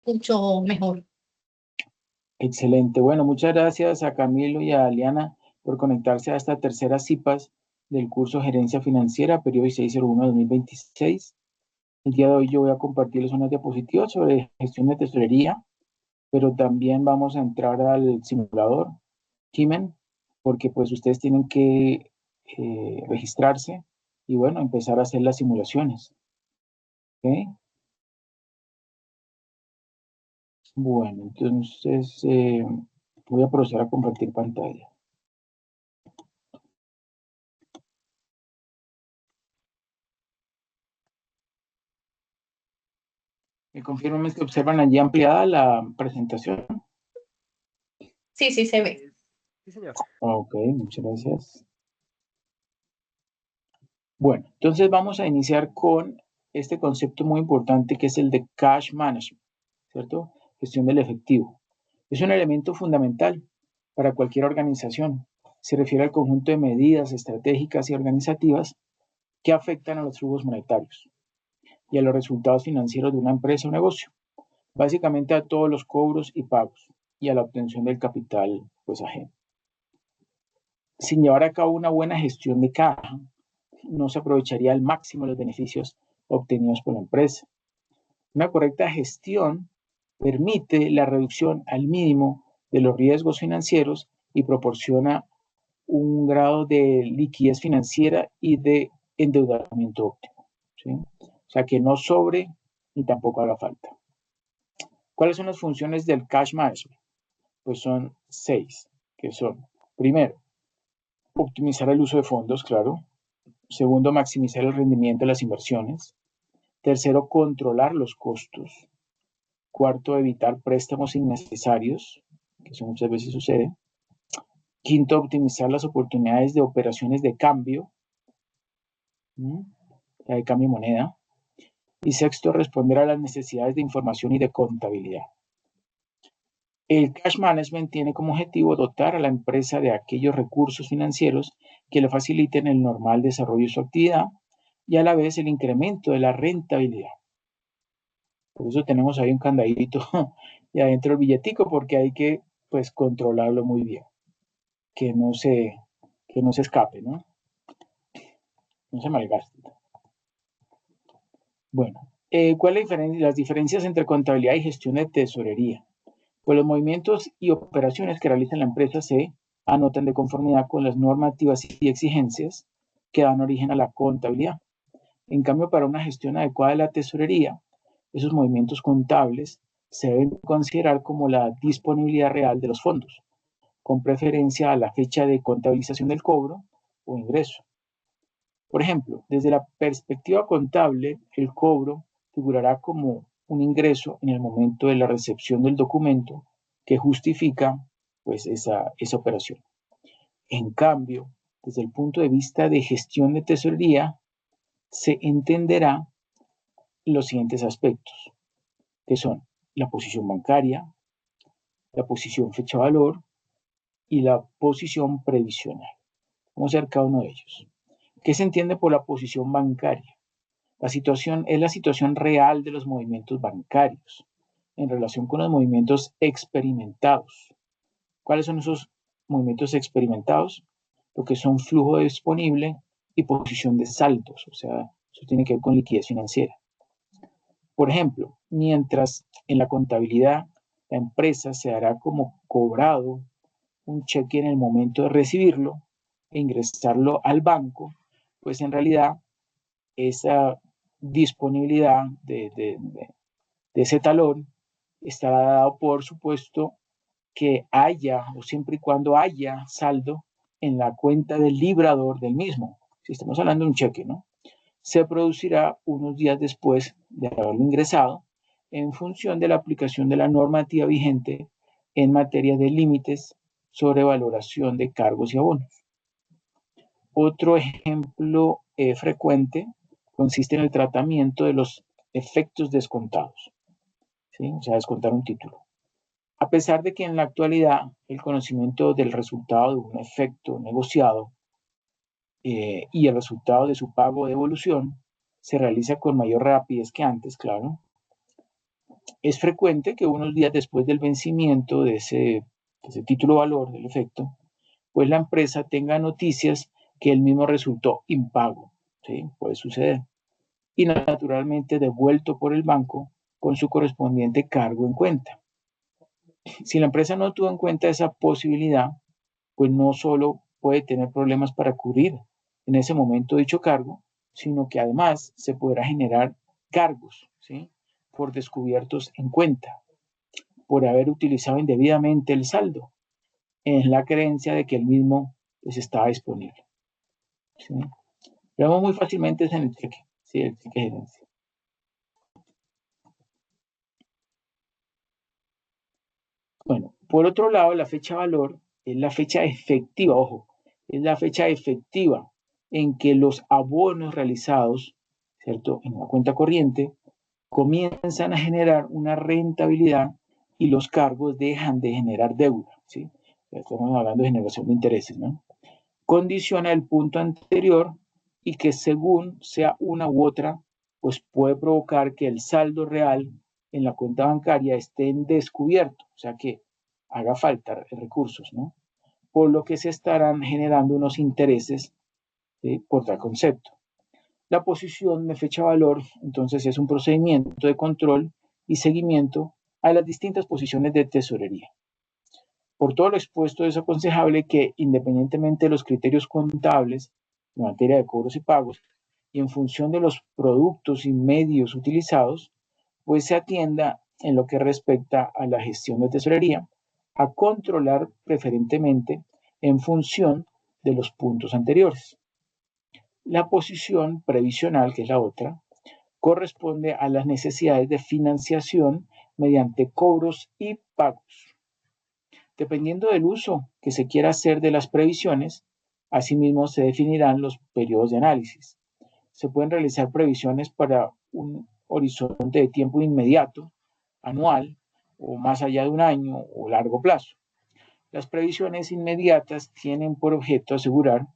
Mucho mejor. Excelente. Bueno, muchas gracias a Camilo y a Aliana por conectarse a esta tercera CIPAS del curso Gerencia Financiera, periodo 1601-2026. El día de hoy yo voy a compartirles unas diapositivas sobre gestión de tesorería, pero también vamos a entrar al simulador, Kimen, porque pues ustedes tienen que registrarse y bueno, empezar a hacer las simulaciones. ¿Ok? Bueno, entonces voy a proceder a compartir pantalla. Me confirman que observan allí ampliada la presentación. Sí, sí, se ve. Sí, señor. Ok, muchas gracias. Bueno, entonces vamos a iniciar con este concepto muy importante que es el de cash management, ¿cierto? Gestión del efectivo. Es un elemento fundamental para cualquier organización. Se refiere al conjunto de medidas estratégicas y organizativas que afectan a los flujos monetarios y a los resultados financieros de una empresa o negocio. Básicamente a todos los cobros y pagos y a la obtención del capital pues ajeno. Sin llevar a cabo una buena gestión de caja, no se aprovecharía al máximo los beneficios obtenidos por la empresa. Una correcta gestión permite la reducción al mínimo de los riesgos financieros y proporciona un grado de liquidez financiera y de endeudamiento óptimo, ¿sí? O sea, que no sobre ni tampoco haga falta. ¿Cuáles son las funciones del cash management? Pues son 6, que son, primero, optimizar el uso de fondos, claro. Segundo, maximizar el rendimiento de las inversiones. Tercero, controlar los costos. Cuarto, evitar préstamos innecesarios, que eso muchas veces sucede. Quinto, optimizar las oportunidades de operaciones de cambio, la de cambio de moneda. Y sexto, responder a las necesidades de información y de contabilidad. El cash management tiene como objetivo dotar a la empresa de aquellos recursos financieros que le faciliten el normal desarrollo de su actividad y a la vez el incremento de la rentabilidad. Por eso tenemos ahí un candadito y adentro el billetico porque hay que pues controlarlo muy bien, que no se, que no se escape, ¿no? No se malgaste. Bueno, ¿cuáles son las diferencias entre contabilidad y gestión de tesorería? Pues los movimientos y operaciones que realiza la empresa se anotan de conformidad con las normativas y exigencias que dan origen a la contabilidad. En cambio, para una gestión adecuada de la tesorería, esos movimientos contables se deben considerar como la disponibilidad real de los fondos, con preferencia a la fecha de contabilización del cobro o ingreso. Por ejemplo, desde la perspectiva contable, el cobro figurará como un ingreso en el momento de la recepción del documento que justifica pues, esa operación. En cambio, desde el punto de vista de gestión de tesorería, se entenderá los siguientes aspectos, que son la posición bancaria, la posición fecha-valor y la posición previsional. Vamos a ver cada uno de ellos. ¿Qué se entiende por la posición bancaria? La situación es la situación real de los movimientos bancarios en relación con los movimientos experimentados. ¿Cuáles son esos movimientos experimentados? Lo que son flujo disponible y posición de saldos, o sea, eso tiene que ver con liquidez financiera. Por ejemplo, mientras en la contabilidad la empresa se hará como cobrado un cheque en el momento de recibirlo e ingresarlo al banco, pues en realidad esa disponibilidad de ese talón estará dado por supuesto que haya o siempre y cuando haya saldo en la cuenta del librador del mismo. Si estamos hablando de un cheque, ¿no? Se producirá unos días después de haberlo ingresado en función de la aplicación de la normativa vigente en materia de límites sobre valoración de cargos y abonos. Otro ejemplo frecuente consiste en el tratamiento de los efectos descontados, ¿sí? O sea, descontar un título. A pesar de que en la actualidad el conocimiento del resultado de un efecto negociado y el resultado de su pago o devolución se realiza con mayor rapidez que antes, claro. Es frecuente que unos días después del vencimiento de ese título valor del efecto, pues la empresa tenga noticias que el mismo resultó impago, ¿sí? Puede suceder. Y naturalmente devuelto por el banco con su correspondiente cargo en cuenta. Si la empresa no tuvo en cuenta esa posibilidad, pues no solo puede tener problemas para cubrir en ese momento dicho cargo, sino que además se podrá generar cargos, ¿sí? Por descubiertos en cuenta, por haber utilizado indebidamente el saldo, en la creencia de que el mismo pues, estaba disponible, ¿sí? Lo vemos muy fácilmente es en el cheque, ¿sí? El cheque de gerencia. Bueno, por otro lado, la fecha valor es la fecha efectiva, ojo, es la fecha efectiva en que los abonos realizados, ¿cierto? En una cuenta corriente, comienzan a generar una rentabilidad y los cargos dejan de generar deuda, ¿sí? Ya estamos hablando de generación de intereses, ¿no? Condiciona el punto anterior y que según sea una u otra, pues puede provocar que el saldo real en la cuenta bancaria esté en descubierto, o sea que haga falta recursos, ¿no? Por lo que se estarán generando unos intereses por tal concepto. La posición de fecha valor, entonces, es un procedimiento de control y seguimiento a las distintas posiciones de tesorería. Por todo lo expuesto, es aconsejable que, independientemente de los criterios contables en materia de cobros y pagos, y en función de los productos y medios utilizados, pues se atienda en lo que respecta a la gestión de tesorería, a controlar preferentemente en función de los puntos anteriores. La posición previsional, que es la otra, corresponde a las necesidades de financiación mediante cobros y pagos. Dependiendo del uso que se quiera hacer de las previsiones, asimismo se definirán los periodos de análisis. Se pueden realizar previsiones para un horizonte de tiempo inmediato, anual, o más allá de un año o largo plazo. Las previsiones inmediatas tienen por objeto asegurar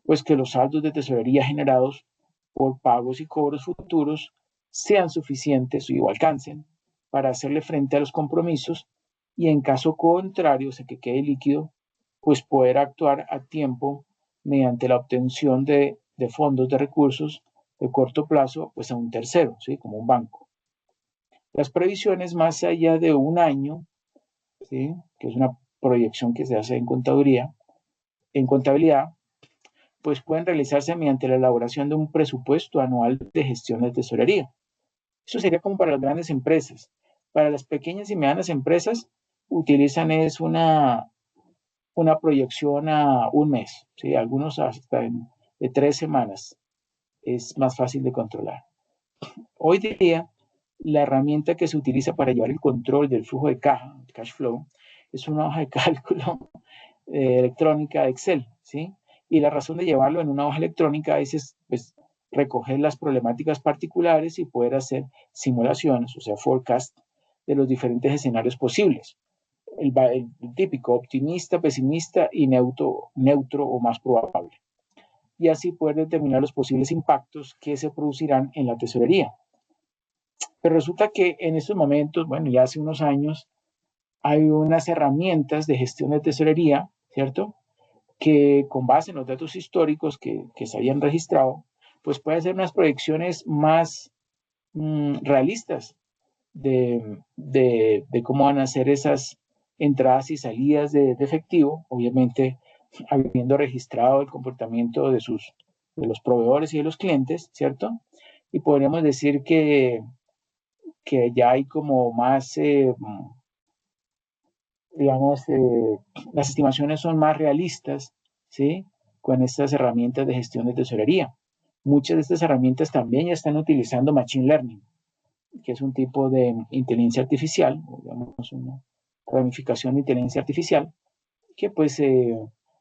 pues, que los saldos de tesorería generados por pagos y cobros futuros sean suficientes o alcancen para hacerle frente a los compromisos y en caso contrario, o sea, que quede líquido, pues poder actuar a tiempo mediante la obtención de fondos de recursos de corto plazo pues a un tercero, ¿sí? Como un banco. Las previsiones más allá de un año, ¿sí? Que es una proyección que se hace en contabilidad, pues pueden realizarse mediante la elaboración de un presupuesto anual de gestión de tesorería. Eso sería como para las grandes empresas. Para las pequeñas y medianas empresas, utilizan es una proyección a un mes, ¿sí? Algunos hasta de 3 semanas. Es más fácil de controlar. Hoy día, la herramienta que se utiliza para llevar el control del flujo de caja, el cash flow, es una hoja de cálculo electrónica de Excel, ¿sí? Y la razón de llevarlo en una hoja electrónica es pues, recoger las problemáticas particulares y poder hacer simulaciones, o sea, forecast de los diferentes escenarios posibles. El típico optimista, pesimista y neutro o más probable. Y así poder determinar los posibles impactos que se producirán en la tesorería. Pero resulta que en estos momentos, bueno, ya hace unos años, hay unas herramientas de gestión de tesorería, ¿cierto? Que con base en los datos históricos que se habían registrado, pues puede hacer unas proyecciones más realistas de cómo van a ser esas entradas y salidas de efectivo, obviamente habiendo registrado el comportamiento de los proveedores y de los clientes, ¿cierto? Y podríamos decir que ya hay como más, digamos, las estimaciones son más realistas, ¿sí? Con estas herramientas de gestión de tesorería. Muchas de estas herramientas también ya están utilizando Machine Learning, que es un tipo de inteligencia artificial, digamos, una ramificación de inteligencia artificial, que pues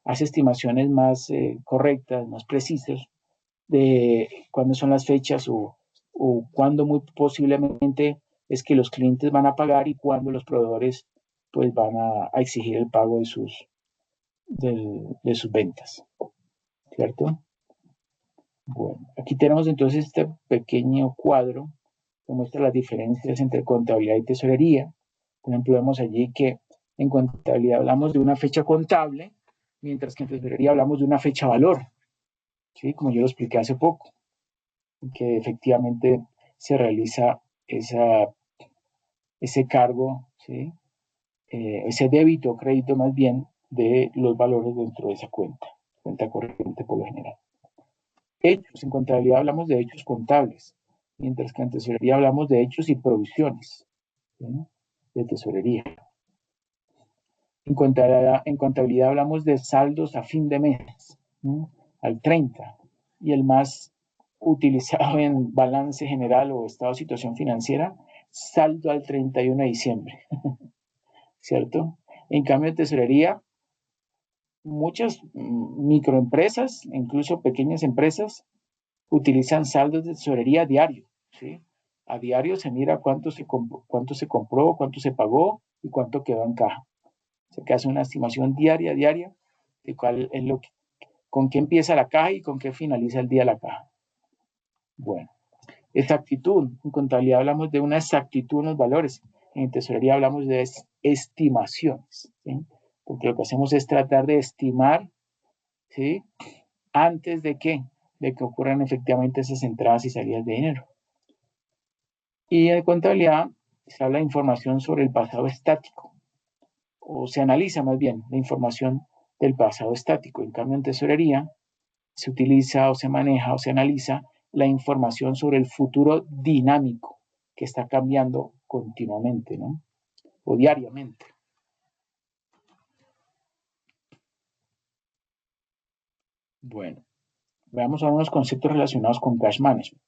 hace estimaciones más correctas, más precisas de cuándo son las fechas o cuándo muy posiblemente es que los clientes van a pagar y cuándo los proveedores pues van a exigir el pago de sus ventas, ¿cierto? Bueno, aquí tenemos entonces este pequeño cuadro muestra las diferencias entre contabilidad y tesorería. Por ejemplo, vemos allí que en contabilidad hablamos de una fecha contable, mientras que en tesorería hablamos de una fecha valor, ¿sí? Como yo lo expliqué hace poco, que efectivamente se realiza ese cargo, ¿sí? Ese débito o crédito más bien de los valores dentro de esa cuenta corriente por lo general. Hechos, en contabilidad hablamos de hechos contables, mientras que en tesorería hablamos de hechos y provisiones, ¿sí? De tesorería. En contabilidad hablamos de saldos a fin de mes, ¿sí? Al 30, y el más utilizado en balance general o estado de situación financiera, saldo al 31 de diciembre, ¿cierto? En cambio, en tesorería, muchas microempresas, incluso pequeñas empresas, utilizan saldos de tesorería diario, ¿sí? A diario se mira cuánto se compró, cuánto se pagó y cuánto quedó en caja. O sea, que hace una estimación diaria de cuál es con qué empieza la caja y con qué finaliza el día la caja. Bueno, exactitud. En contabilidad hablamos de una exactitud en los valores. En tesorería hablamos de estimaciones, ¿sí? Porque lo que hacemos es tratar de estimar, ¿sí? Antes de que ocurran efectivamente esas entradas y salidas de dinero. Y en contabilidad se habla de información sobre el pasado estático, o se analiza más bien la información del pasado estático. En cambio, en tesorería se utiliza o se maneja o se analiza la información sobre el futuro dinámico que está cambiando continuamente, ¿no? O diariamente. Bueno, veamos algunos conceptos relacionados con cash management.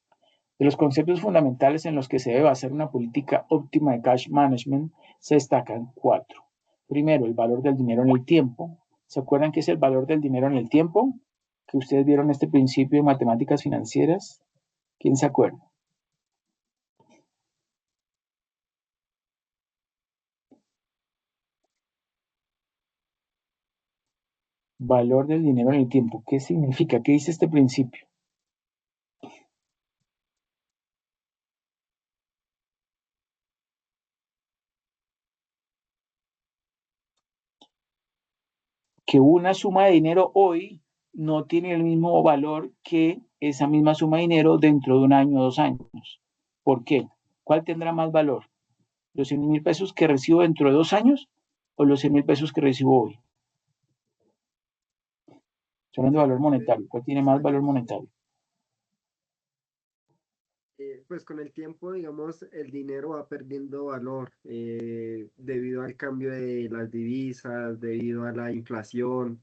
De los conceptos fundamentales en los que se debe hacer una política óptima de cash management se destacan 4. Primero, el valor del dinero en el tiempo. ¿Se acuerdan qué es el valor del dinero en el tiempo? Que ustedes vieron este principio de matemáticas financieras. ¿Quién se acuerda? Valor del dinero en el tiempo. ¿Qué significa? ¿Qué dice este principio? Que una suma de dinero hoy no tiene el mismo valor que esa misma suma de dinero dentro de un año o 2 años. ¿Por qué? ¿Cuál tendrá más valor? ¿Los 100,000 pesos que recibo dentro de 2 años o los 100,000 pesos que recibo hoy? Son de valor monetario. ¿Cuál tiene más valor Años. monetario? Pues con el tiempo, digamos, el dinero va perdiendo valor debido al cambio de las divisas, debido a la inflación.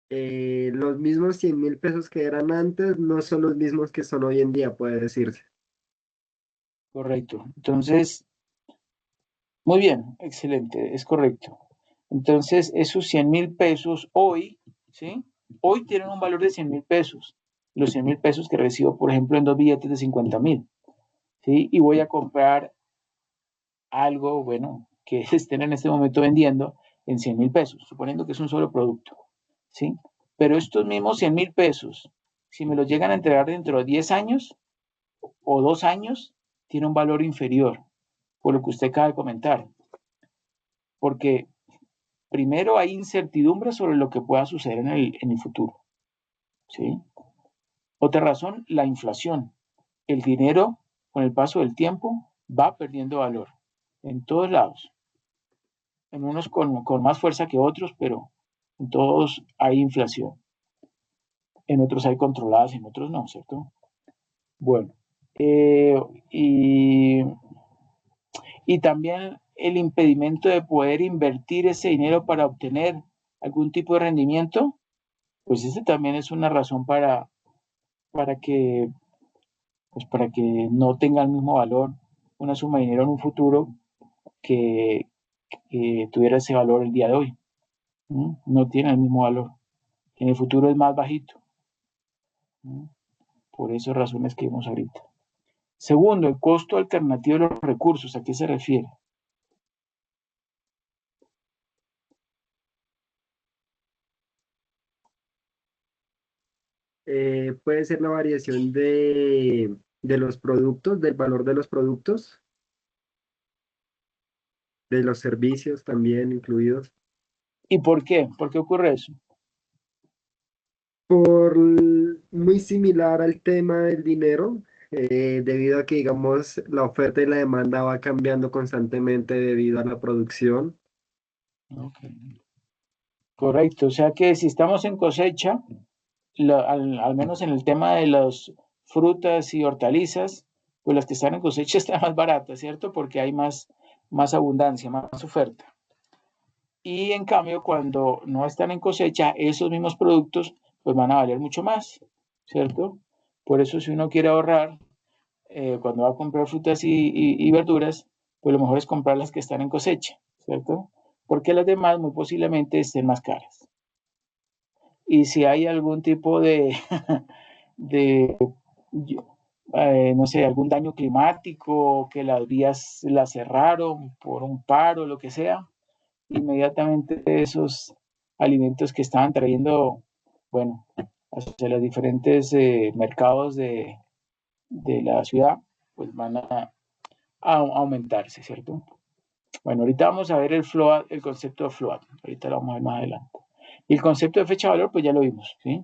Los mismos 100.000 pesos que eran antes no son los mismos que son hoy en día, puede decirse. Correcto. Entonces, muy bien, excelente, es correcto. Entonces, esos 100,000 pesos hoy, ¿sí? Hoy tienen un valor de 100,000 pesos. Los 100,000 pesos que recibo, por ejemplo, en 2 billetes de 50,000, ¿sí? Y voy a comprar algo, bueno, que estén en este momento vendiendo en 100,000 pesos, suponiendo que es un solo producto, ¿sí? Pero estos mismos 100,000 pesos, si me los llegan a entregar dentro de 10 años o 2 años, tiene un valor inferior, por lo que usted acaba de comentar. Porque primero hay incertidumbre sobre lo que pueda suceder en el futuro, ¿sí? Otra razón, la inflación. El dinero, con el paso del tiempo, va perdiendo valor en todos lados. En unos con más fuerza que otros, pero en todos hay inflación. En otros hay controladas, en otros no, ¿cierto? Bueno, eh, y, y también el impedimento de poder invertir ese dinero para obtener algún tipo de rendimiento, pues ese también es una razón para que, pues para que no tenga el mismo valor una suma de dinero en un futuro que, que tuviera ese valor el día de hoy. ¿Mm? No tiene el mismo valor. En el futuro es más bajito. ¿Mm? Por esas razones que vimos ahorita. Segundo, el costo alternativo de los recursos. ¿A qué se refiere? Puede ser la variación de de los productos, del valor de los productos, de los servicios también incluidos. ¿Y por qué? ¿Por qué ocurre eso? Muy similar al tema del dinero, debido a que, digamos, la oferta y la demanda va cambiando constantemente debido a la producción. Ok. Correcto, o sea que si estamos en cosecha, al menos en el tema de las frutas y hortalizas, pues las que están en cosecha están más baratas, ¿cierto? Porque hay más abundancia, más oferta. Y en cambio, cuando no están en cosecha, esos mismos productos pues van a valer mucho más, ¿cierto? Por eso si uno quiere ahorrar, cuando va a comprar frutas y verduras, pues lo mejor es comprar las que están en cosecha, ¿cierto? Porque las demás muy posiblemente estén más caras. Y si hay algún tipo de no sé, algún daño climático, que las vías las cerraron por un paro, lo que sea, inmediatamente esos alimentos que estaban trayendo, bueno, hacia los diferentes mercados de la ciudad, pues van a aumentarse, ¿cierto? Bueno, ahorita vamos a ver el concepto de float, ahorita lo vamos a ver más adelante. Y el concepto de fecha de valor, pues ya lo vimos, ¿sí?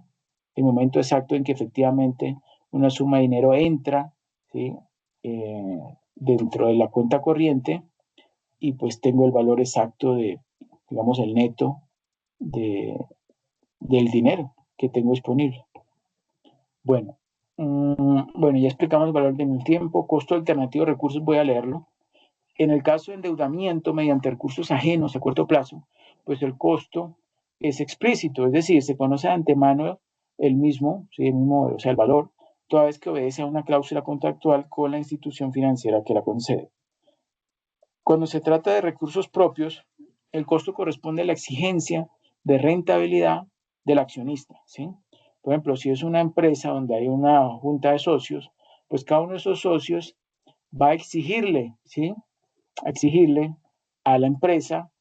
El momento exacto en que efectivamente una suma de dinero entra, ¿sí? Dentro de la cuenta corriente y pues tengo el valor exacto de, digamos, el neto de, del dinero que tengo disponible. Bueno, bueno, ya explicamos el valor del tiempo, costo alternativo de recursos, voy a leerlo. En el caso de endeudamiento mediante recursos ajenos a corto plazo, pues el costo es explícito, es decir, se conoce de antemano el mismo, ¿sí? O sea, el valor, toda vez que obedece a una cláusula contractual con la institución financiera que la concede. Cuando se trata de recursos propios, el costo corresponde a la exigencia de rentabilidad del accionista, ¿sí? Por ejemplo, si es una empresa donde hay una junta de socios, pues cada uno de esos socios va a exigirle, ¿sí? A exigirle a la empresa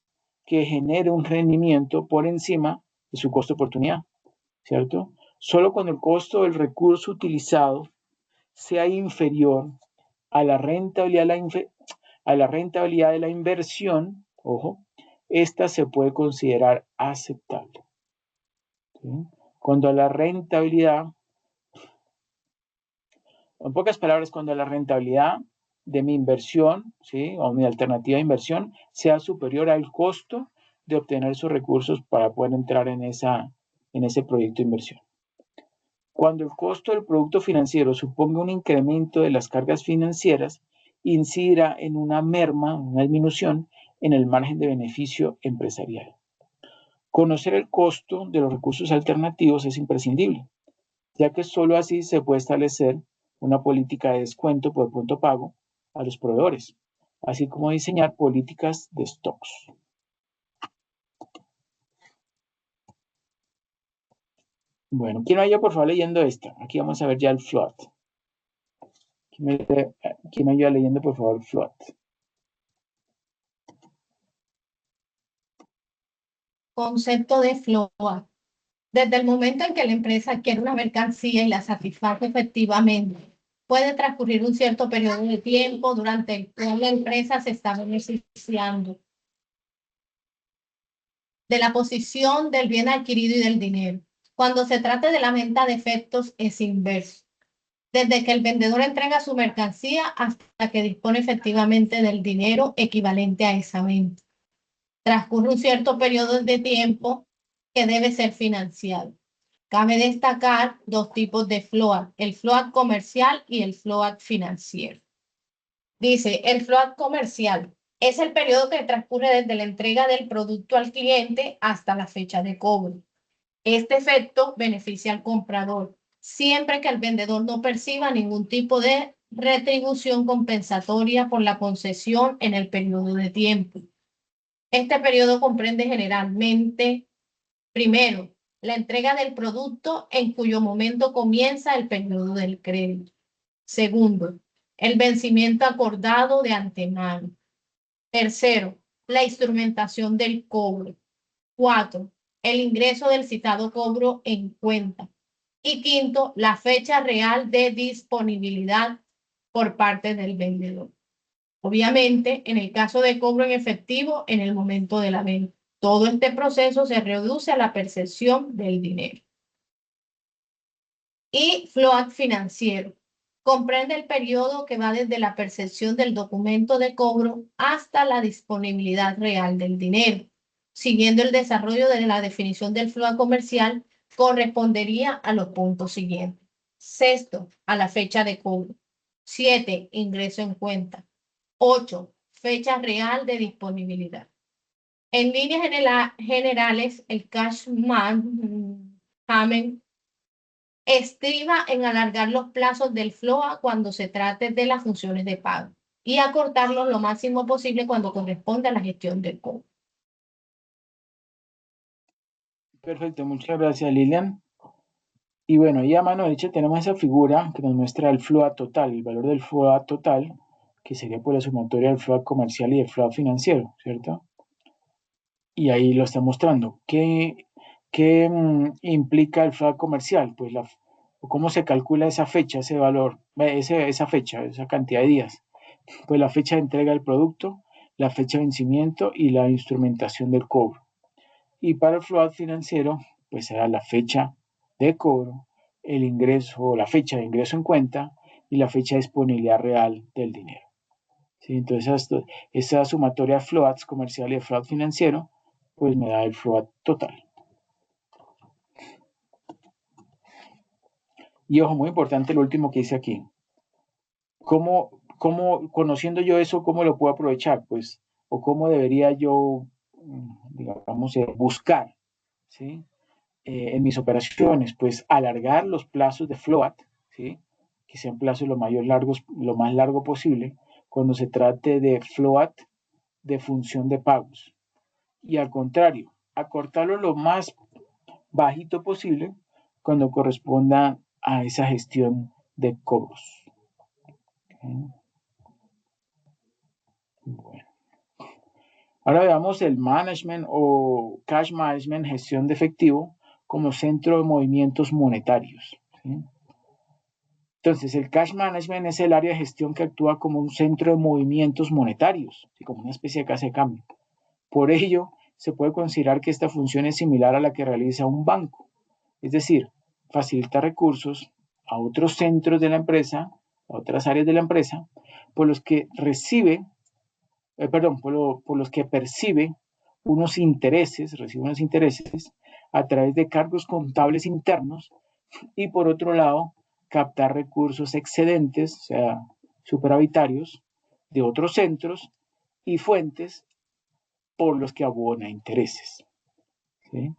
que genere un rendimiento por encima de su costo de oportunidad, ¿cierto? Solo cuando el costo del recurso utilizado sea inferior a la rentabilidad de la inversión, ojo, esta se puede considerar aceptable. ¿Sí? Cuando la rentabilidad, en pocas palabras, cuando la rentabilidad de mi inversión, ¿sí? O mi alternativa de inversión sea superior al costo de obtener esos recursos para poder entrar en ese proyecto de inversión. Cuando el costo del producto financiero suponga un incremento de las cargas financieras, incidirá en una merma, una disminución en el margen de beneficio empresarial. Conocer el costo de los recursos alternativos es imprescindible, ya que solo así se puede establecer una política de descuento por pronto pago a los proveedores, así como diseñar políticas de stocks. Bueno, ¿quién vaya por favor leyendo esta? Aquí vamos a ver ya el float. ¿Quién vaya leyendo por favor el float? Concepto de float. Desde el momento en que la empresa adquiere una mercancía y la satisface efectivamente, puede transcurrir un cierto periodo de tiempo durante el cual la empresa se está beneficiando de la posición del bien adquirido y del dinero. Cuando se trata de la venta de efectos es inverso. Desde que el vendedor entrega su mercancía hasta que dispone efectivamente del dinero equivalente a esa venta. Transcurre un cierto periodo de tiempo que debe ser financiado. Cabe destacar dos tipos de float, el float comercial y el float financiero. Dice, el float comercial es el periodo que transcurre desde la entrega del producto al cliente hasta la fecha de cobro. Este efecto beneficia al comprador, siempre que el vendedor no perciba ningún tipo de retribución compensatoria por la concesión en el periodo de tiempo. Este periodo comprende generalmente, primero, la entrega del producto en cuyo momento comienza el periodo del crédito. Segundo, el vencimiento acordado de antemano. Tercero, la instrumentación del cobro. Cuatro, el ingreso del citado cobro en cuenta. Y quinto, la fecha real de disponibilidad por parte del vendedor. Obviamente, en el caso de cobro en efectivo, en el momento de la venta, todo este proceso se reduce a la percepción del dinero. Y float financiero. Comprende el periodo que va desde la percepción del documento de cobro hasta la disponibilidad real del dinero. Siguiendo el desarrollo de la definición del float comercial, correspondería a los puntos siguientes. Sexto, a la fecha de cobro. 7, ingreso en cuenta. 8, fecha real de disponibilidad. En líneas generales, el cash management estriba en alargar los plazos del FLOA cuando se trate de las funciones de pago y acortarlos lo máximo posible cuando corresponde a la gestión del cobro. Perfecto, muchas gracias, Lilian. Y bueno, y a mano derecha tenemos esa figura que nos muestra el float total, el valor del float total, que sería por la sumatoria del float comercial y del float financiero, ¿cierto? Y ahí lo está mostrando. ¿Qué implica el float comercial? Pues cómo se calcula esa fecha, ese valor, esa fecha, esa cantidad de días. Pues la fecha de entrega del producto, la fecha de vencimiento y la instrumentación del cobro. Y para el float financiero, pues será la fecha de cobro, el ingreso, la fecha de ingreso en cuenta y la fecha de disponibilidad real del dinero. ¿Sí? Entonces, esa sumatoria de floats comercial y de float financiero, pues me da el float total. Y ojo, muy importante lo último que hice aquí. Conociendo yo eso, cómo lo puedo aprovechar? Pues, o cómo debería yo, digamos, buscar, ¿sí? En mis operaciones, pues alargar los plazos de float, ¿sí? Que sean plazos lo más largo posible, cuando se trate de float de función de pagos. Y al contrario, acortarlo lo más bajito posible cuando corresponda a esa gestión de cobros. ¿Okay? Bueno. Ahora veamos el management o cash management, gestión de efectivo, como centro de movimientos monetarios. ¿Sí? Entonces, el cash management es el área de gestión que actúa como un centro de movimientos monetarios, ¿sí? Como una especie de casa de cambio. Por ello, se puede considerar que esta función es similar a la que realiza un banco, es decir, facilita recursos a otros centros de la empresa, a otras áreas de la empresa, por los que percibe unos intereses, recibe unos intereses a través de cargos contables internos y por otro lado, captar recursos excedentes, o sea, superavitarios, de otros centros y fuentes por los que abona intereses. ¿Sí?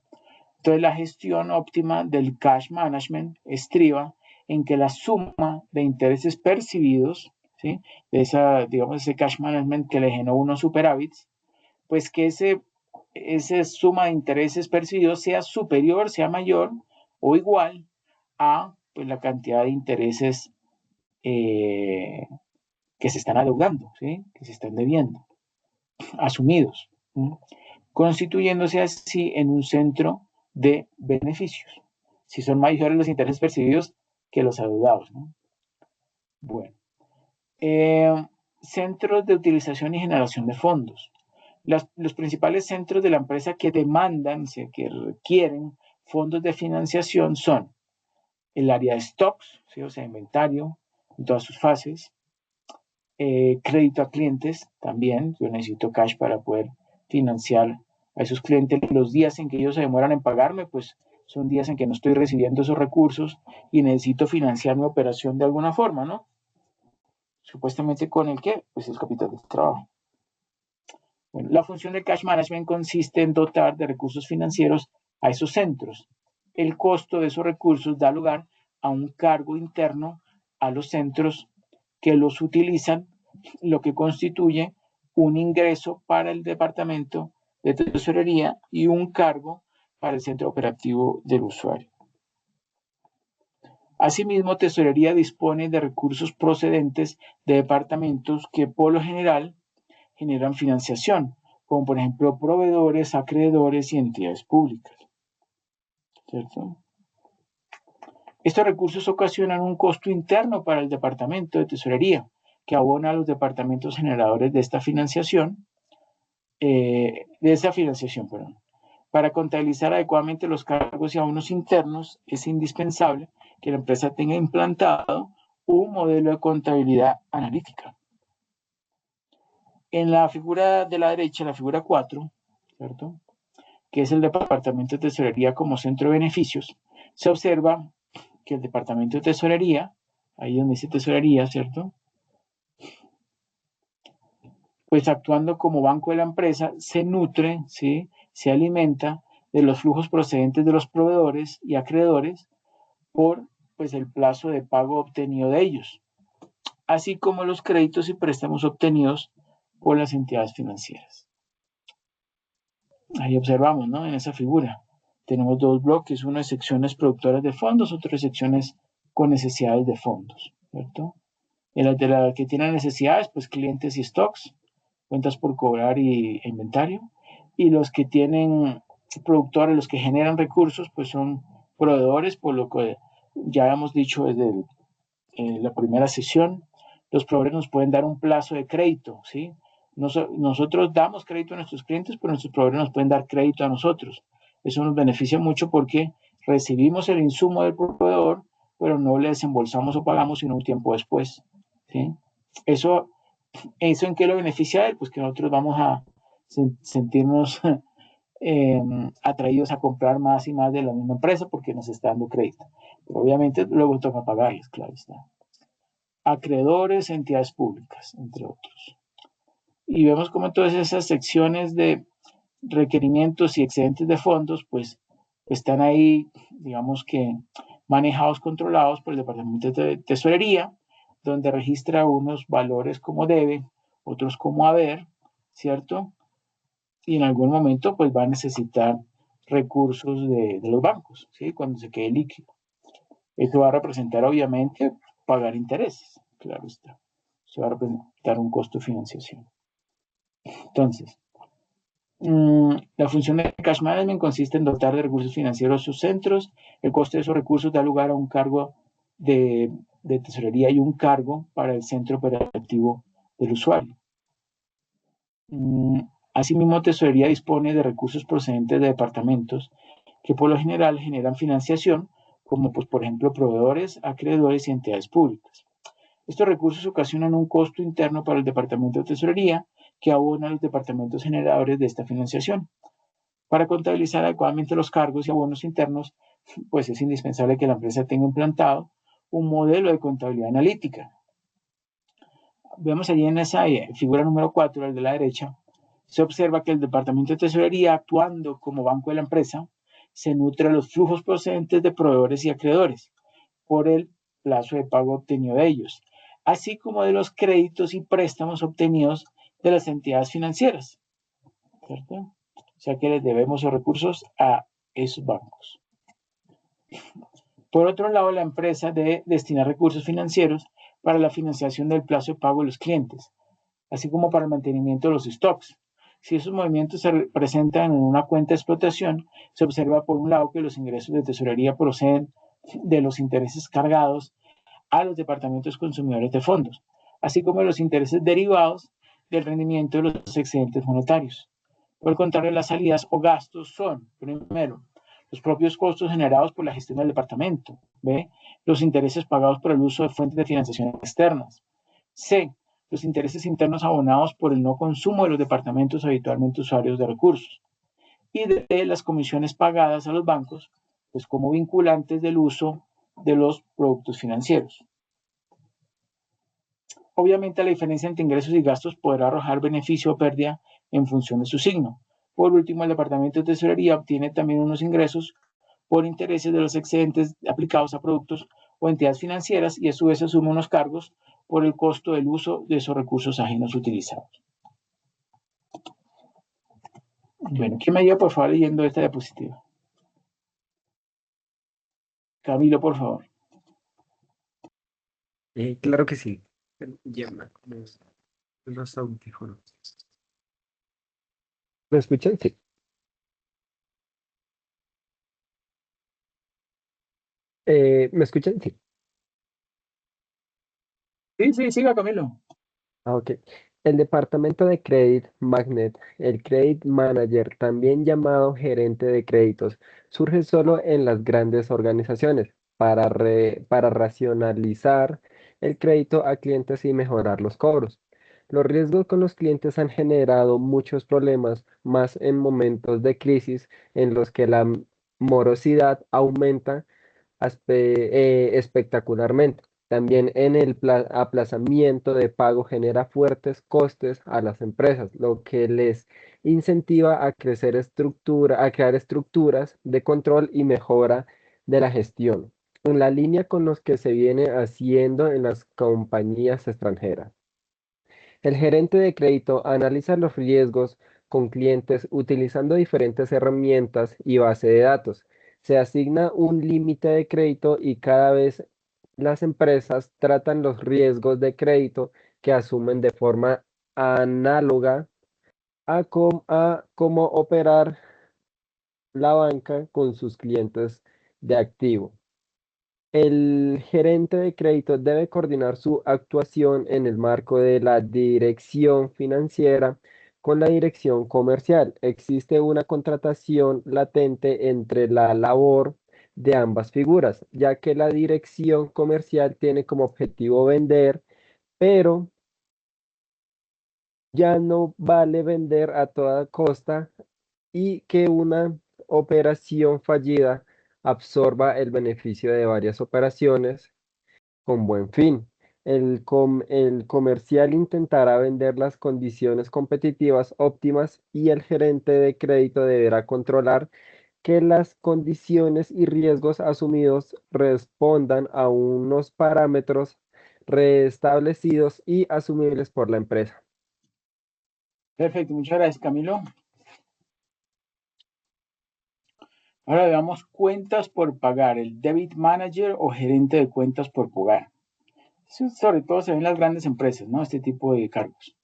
Entonces, la gestión óptima del cash management estriba en que la suma de intereses percibidos, ¿sí? De ese cash management que le generó unos superávits, pues que esa suma de intereses percibidos sea superior, sea mayor o igual a pues, la cantidad de intereses que se están adeudando, ¿sí? Que se están debiendo, asumidos, ¿sí? Constituyéndose así en un centro de beneficios, si son mayores los intereses percibidos que los adeudados, ¿no? Bueno, centros de utilización y generación de fondos. Los principales centros de la empresa que demandan, que requieren fondos de financiación son el área de stocks, ¿sí? O sea, inventario en todas sus fases, crédito a clientes también, yo necesito cash para poder financiar a esos clientes. Los días en que ellos se demoran en pagarme, pues son días en que no estoy recibiendo esos recursos y necesito financiar mi operación de alguna forma, ¿no? Supuestamente con el que, pues el capital de trabajo. Bueno, la función de cash management consiste en dotar de recursos financieros a esos centros. El costo de esos recursos da lugar a un cargo interno a los centros que los utilizan, lo que constituye un ingreso para el departamento de tesorería y un cargo para el centro operativo del usuario. Asimismo, tesorería dispone de recursos procedentes de departamentos que por lo general generan financiación, como por ejemplo proveedores, acreedores y entidades públicas. ¿Cierto? Estos recursos ocasionan un costo interno para el Departamento de Tesorería, que abona a los departamentos generadores de esta financiación, perdón. Para contabilizar adecuadamente los cargos y abonos internos, es indispensable que la empresa tenga implantado un modelo de contabilidad analítica. En la figura de la derecha, la figura 4, ¿cierto?, que es el Departamento de Tesorería como centro de beneficios, se observa que el Departamento de Tesorería, ahí donde dice Tesorería, ¿cierto?, pues actuando como banco de la empresa, se nutre, ¿sí?, se alimenta de los flujos procedentes de los proveedores y acreedores por pues, el plazo de pago obtenido de ellos, así como los créditos y préstamos obtenidos por las entidades financieras. Ahí observamos, ¿no?, en esa figura. Tenemos dos bloques, uno de secciones productoras de fondos, otro de secciones con necesidades de fondos, ¿cierto? En las de la que tienen necesidades, pues clientes y stocks, cuentas por cobrar y inventario. Y los que tienen productores, los que generan recursos, pues son proveedores, por lo que ya hemos dicho desde la primera sesión, los proveedores nos pueden dar un plazo de crédito, ¿sí? Nosotros damos crédito a nuestros clientes, pero nuestros proveedores nos pueden dar crédito a nosotros. Eso nos beneficia mucho porque recibimos el insumo del proveedor, pero no le desembolsamos o pagamos sino un tiempo después, ¿sí? ¿Eso en qué lo beneficia a él? Pues que nosotros vamos a sentirnos atraídos a comprar más y más de la misma empresa porque nos está dando crédito. Pero obviamente luego toca pagarles, claro está. Acreedores, entidades públicas, entre otros. Y vemos cómo todas esas secciones de requerimientos y excedentes de fondos, pues están ahí, digamos que manejados, controlados por el Departamento de Tesorería, donde registra unos valores como debe, otros como haber, ¿cierto? Y en algún momento pues va a necesitar recursos de los bancos, ¿sí?, cuando se quede líquido. Esto va a representar obviamente pagar intereses, claro está. Eso va a representar un costo de financiación. Entonces, la función de cash management consiste en dotar de recursos financieros sus centros. El coste de esos recursos da lugar a un cargo de tesorería y un cargo para el centro operativo del usuario. Asimismo, tesorería dispone de recursos procedentes de departamentos que por lo general generan financiación, como pues, por ejemplo proveedores, acreedores y entidades públicas. Estos recursos ocasionan un costo interno para el Departamento de Tesorería que abona a los departamentos generadores de esta financiación. Para contabilizar adecuadamente los cargos y abonos internos, pues es indispensable que la empresa tenga implantado un modelo de contabilidad analítica. Vemos allí en esa figura número 4, el de la derecha, se observa que el Departamento de Tesorería, actuando como banco de la empresa, se nutre de los flujos procedentes de proveedores y acreedores por el plazo de pago obtenido de ellos, así como de los créditos y préstamos obtenidos de las entidades financieras, ¿cierto? O sea que les debemos los recursos a esos bancos. Por otro lado, la empresa debe destinar recursos financieros para la financiación del plazo de pago de los clientes, así como para el mantenimiento de los stocks. Si esos movimientos se presentan en una cuenta de explotación, se observa por un lado que los ingresos de tesorería proceden de los intereses cargados a los departamentos consumidores de fondos, así como de los intereses derivados del rendimiento de los excedentes monetarios. Por el contrario, las salidas o gastos son, primero, los propios costos generados por la gestión del departamento. B, los intereses pagados por el uso de fuentes de financiación externas. C, los intereses internos abonados por el no consumo de los departamentos habitualmente usuarios de recursos. Y D, las comisiones pagadas a los bancos, pues como vinculantes del uso de los productos financieros. Obviamente, la diferencia entre ingresos y gastos podrá arrojar beneficio o pérdida en función de su signo. Por último, el Departamento de Tesorería obtiene también unos ingresos por intereses de los excedentes aplicados a productos o entidades financieras y a su vez asume unos cargos por el costo del uso de esos recursos ajenos utilizados. Bueno, ¿quién me ayuda por favor leyendo esta diapositiva? Camilo, por favor. Claro que sí. Llena los audífonos. ¿Me escuchan? Sí. ¿Me escuchan? Sí. Sí, sí, siga, Camilo. Ok. El departamento de Credit Magnet, el Credit Manager, también llamado gerente de créditos, surge solo en las grandes organizaciones para racionalizar el crédito a clientes y mejorar los cobros. Los riesgos con los clientes han generado muchos problemas, más en momentos de crisis en los que la morosidad aumenta espectacularmente. También en el aplazamiento de pago genera fuertes costes a las empresas, lo que les incentiva a a crear estructuras de control y mejora de la gestión, en la línea con los que se viene haciendo en las compañías extranjeras. El gerente de crédito analiza los riesgos con clientes utilizando diferentes herramientas y base de datos. Se asigna un límite de crédito y cada vez las empresas tratan los riesgos de crédito que asumen de forma análoga a cómo operar la banca con sus clientes de activo. El gerente de crédito debe coordinar su actuación en el marco de la dirección financiera con la dirección comercial. Existe una contratación latente entre la labor de ambas figuras, ya que la dirección comercial tiene como objetivo vender, pero ya no vale vender a toda costa y que una operación fallida absorba el beneficio de varias operaciones con buen fin. El comercial intentará vender las condiciones competitivas óptimas y el gerente de crédito deberá controlar que las condiciones y riesgos asumidos respondan a unos parámetros reestablecidos y asumibles por la empresa. Perfecto, muchas gracias, Camilo. Ahora veamos cuentas por pagar, el debit manager o gerente de cuentas por pagar. Eso sobre todo se ve en las grandes empresas, ¿no? Este tipo de cargos.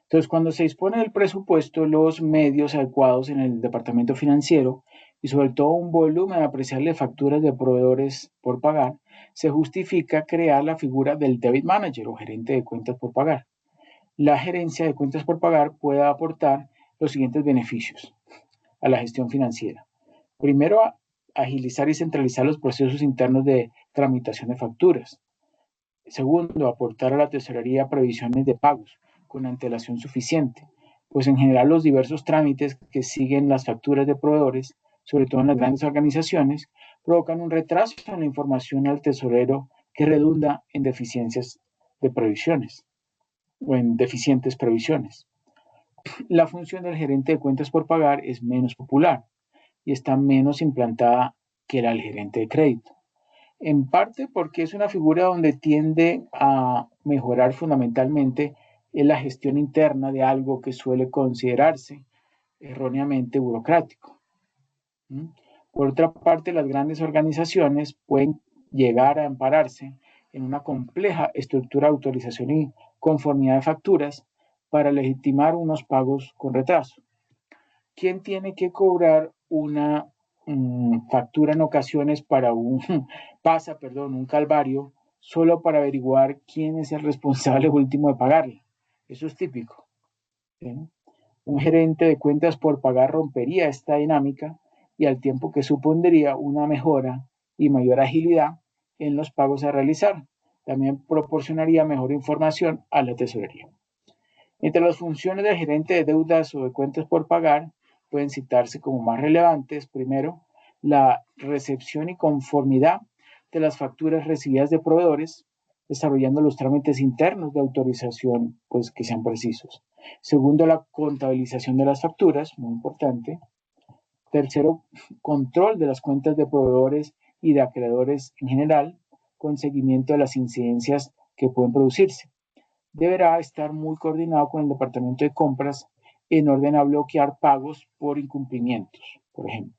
Entonces, cuando se dispone del presupuesto, los medios adecuados en el departamento financiero y sobre todo un volumen apreciable de facturas de proveedores por pagar, se justifica crear la figura del debit manager o gerente de cuentas por pagar. La gerencia de cuentas por pagar puede aportar los siguientes beneficios a la gestión financiera. Primero, agilizar y centralizar los procesos internos de tramitación de facturas. Segundo, aportar a la tesorería previsiones de pagos con antelación suficiente, pues en general los diversos trámites que siguen las facturas de proveedores, sobre todo en las grandes organizaciones, provocan un retraso en la información al tesorero que redunda en deficiencias de previsiones o en deficientes previsiones. La función del gerente de cuentas por pagar es menos popular y está menos implantada que la del gerente de crédito. En parte porque es una figura donde tiende a mejorar fundamentalmente en la gestión interna de algo que suele considerarse erróneamente burocrático. Por otra parte, las grandes organizaciones pueden llegar a ampararse en una compleja estructura de autorización y conformidad de facturas para legitimar unos pagos con retraso. ¿Quién tiene que cobrar una factura en ocasiones para un calvario, solo para averiguar quién es el responsable último de pagarla? Eso es típico. ¿Sí? Un gerente de cuentas por pagar rompería esta dinámica y al tiempo que supondría una mejora y mayor agilidad en los pagos a realizar, también proporcionaría mejor información a la tesorería. Entre las funciones del gerente de deudas o de cuentas por pagar pueden citarse como más relevantes, primero, la recepción y conformidad de las facturas recibidas de proveedores, desarrollando los trámites internos de autorización pues, que sean precisos. Segundo, la contabilización de las facturas, muy importante. Tercero, control de las cuentas de proveedores y de acreedores en general, con seguimiento de las incidencias que pueden producirse. Deberá estar muy coordinado con el departamento de compras en orden a bloquear pagos por incumplimientos, por ejemplo.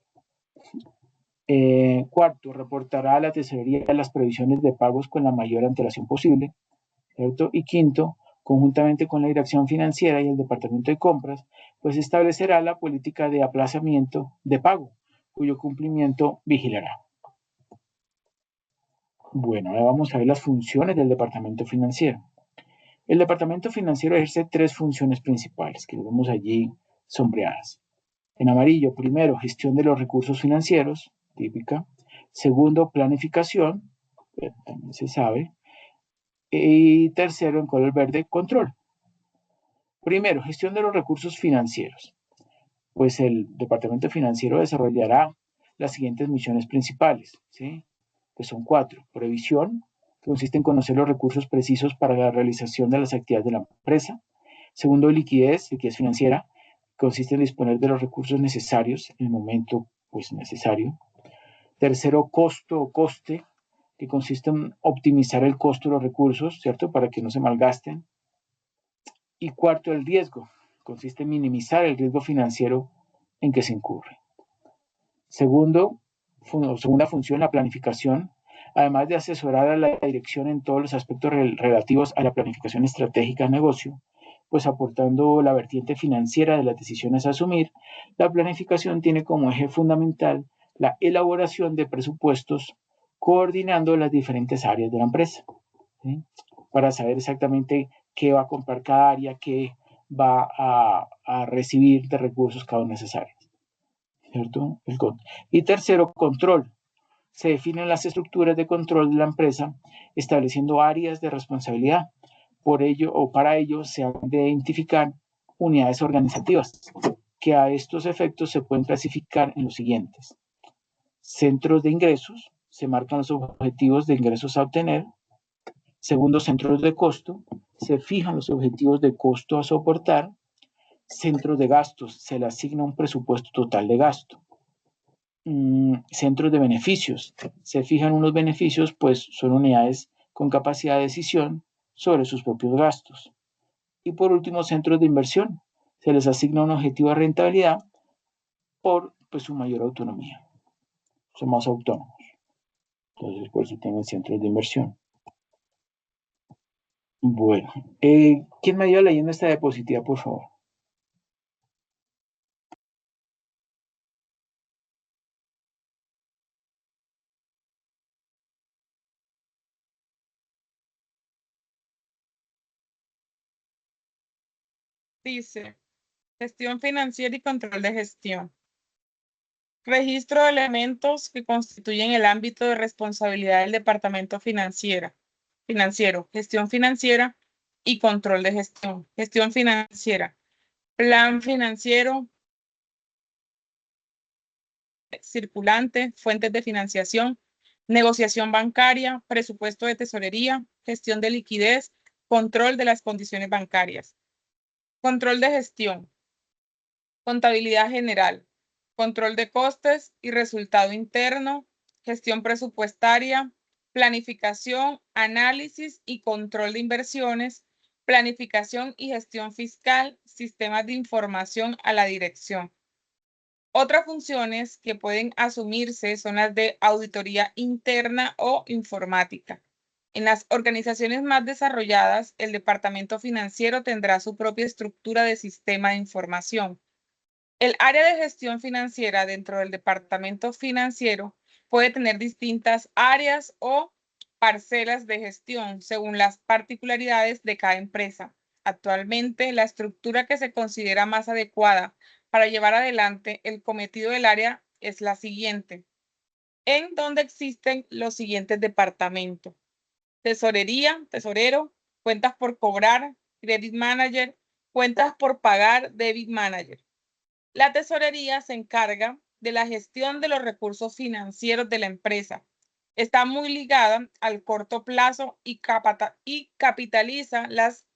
Cuarto, reportará a la tesorería las previsiones de pagos con la mayor antelación posible, ¿cierto? Y quinto, conjuntamente con la dirección financiera y el departamento de compras, pues establecerá la política de aplazamiento de pago, cuyo cumplimiento vigilará. Bueno, ahora vamos a ver las funciones del departamento financiero. El departamento financiero ejerce tres funciones principales que vemos allí sombreadas. En amarillo, primero, gestión de los recursos financieros, típica. Segundo, planificación, también se sabe. Y tercero, en color verde, control. Primero, gestión de los recursos financieros. Pues el departamento financiero desarrollará las siguientes misiones principales, ¿sí? Que son 4. Previsión, que consiste en conocer los recursos precisos para la realización de las actividades de la empresa. Segundo, liquidez financiera, que consiste en disponer de los recursos necesarios en el momento pues, necesario. Tercero, costo o coste, que consiste en optimizar el costo de los recursos, ¿cierto? Para que no se malgasten. Y cuarto, el riesgo, consiste en minimizar el riesgo financiero en que se incurre. Segunda función, la planificación, además de asesorar a la dirección en todos los aspectos relativos a la planificación estratégica del negocio, pues aportando la vertiente financiera de las decisiones a asumir, la planificación tiene como eje fundamental la elaboración de presupuestos coordinando las diferentes áreas de la empresa, ¿sí? Para saber exactamente qué va a comprar cada área, qué va a recibir de recursos cada uno necesario, ¿cierto? Y tercero, control. Se definen las estructuras de control de la empresa, estableciendo áreas de responsabilidad. Por ello, o para ello, se han de identificar unidades organizativas, que a estos efectos se pueden clasificar en los siguientes. Centros de ingresos, se marcan los objetivos de ingresos a obtener. Segundo, centros de costo, se fijan los objetivos de costo a soportar. Centros de gastos, se le asigna un presupuesto total de gasto. Centros de beneficios, se fijan unos beneficios, pues son unidades con capacidad de decisión sobre sus propios gastos. Y por último, centros de inversión, se les asigna un objetivo de rentabilidad por pues, su mayor autonomía. Son más autónomos. Entonces, por eso tienen centros de inversión. Bueno, ¿quién me ayuda leyendo esta diapositiva, por favor? Dice, gestión financiera y control de gestión. Registro de elementos que constituyen el ámbito de responsabilidad del departamento financiero, gestión financiera y control de gestión. Gestión financiera, plan financiero, circulante, fuentes de financiación, negociación bancaria, presupuesto de tesorería, gestión de liquidez, control de las condiciones bancarias. Control de gestión, contabilidad general, control de costes y resultado interno, gestión presupuestaria, planificación, análisis y control de inversiones, planificación y gestión fiscal, sistemas de información a la dirección. Otras funciones que pueden asumirse son las de auditoría interna o informática. En las organizaciones más desarrolladas, el departamento financiero tendrá su propia estructura de sistema de información. El área de gestión financiera dentro del departamento financiero puede tener distintas áreas o parcelas de gestión según las particularidades de cada empresa. Actualmente, la estructura que se considera más adecuada para llevar adelante el cometido del área es la siguiente, en donde existen los siguientes departamentos: tesorería, tesorero, cuentas por cobrar, credit manager, cuentas por pagar, debit manager. La tesorería se encarga de la gestión de los recursos financieros de la empresa. Está muy ligada al corto plazo y capitaliza las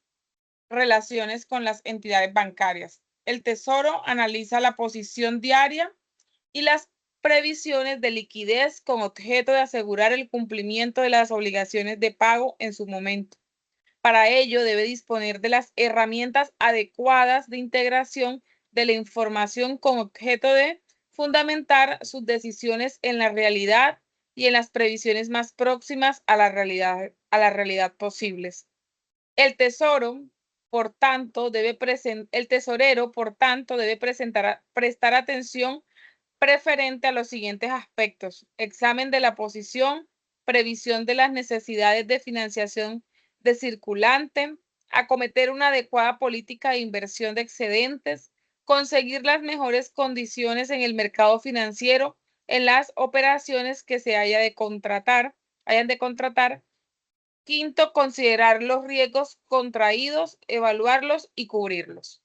relaciones con las entidades bancarias. El Tesoro analiza la posición diaria y las previsiones de liquidez con objeto de asegurar el cumplimiento de las obligaciones de pago en su momento. Para ello, debe disponer de las herramientas adecuadas de integración de la información con objeto de fundamentar sus decisiones en la realidad y en las previsiones más próximas a la realidad posibles. El tesorero, por tanto, debe prestar atención preferente a los siguientes aspectos: examen de la posición, previsión de las necesidades de financiación de circulante, acometer una adecuada política de inversión de excedentes, conseguir las mejores condiciones en el mercado financiero en las operaciones que se hayan de contratar. Quinto, considerar los riesgos contraídos, evaluarlos y cubrirlos.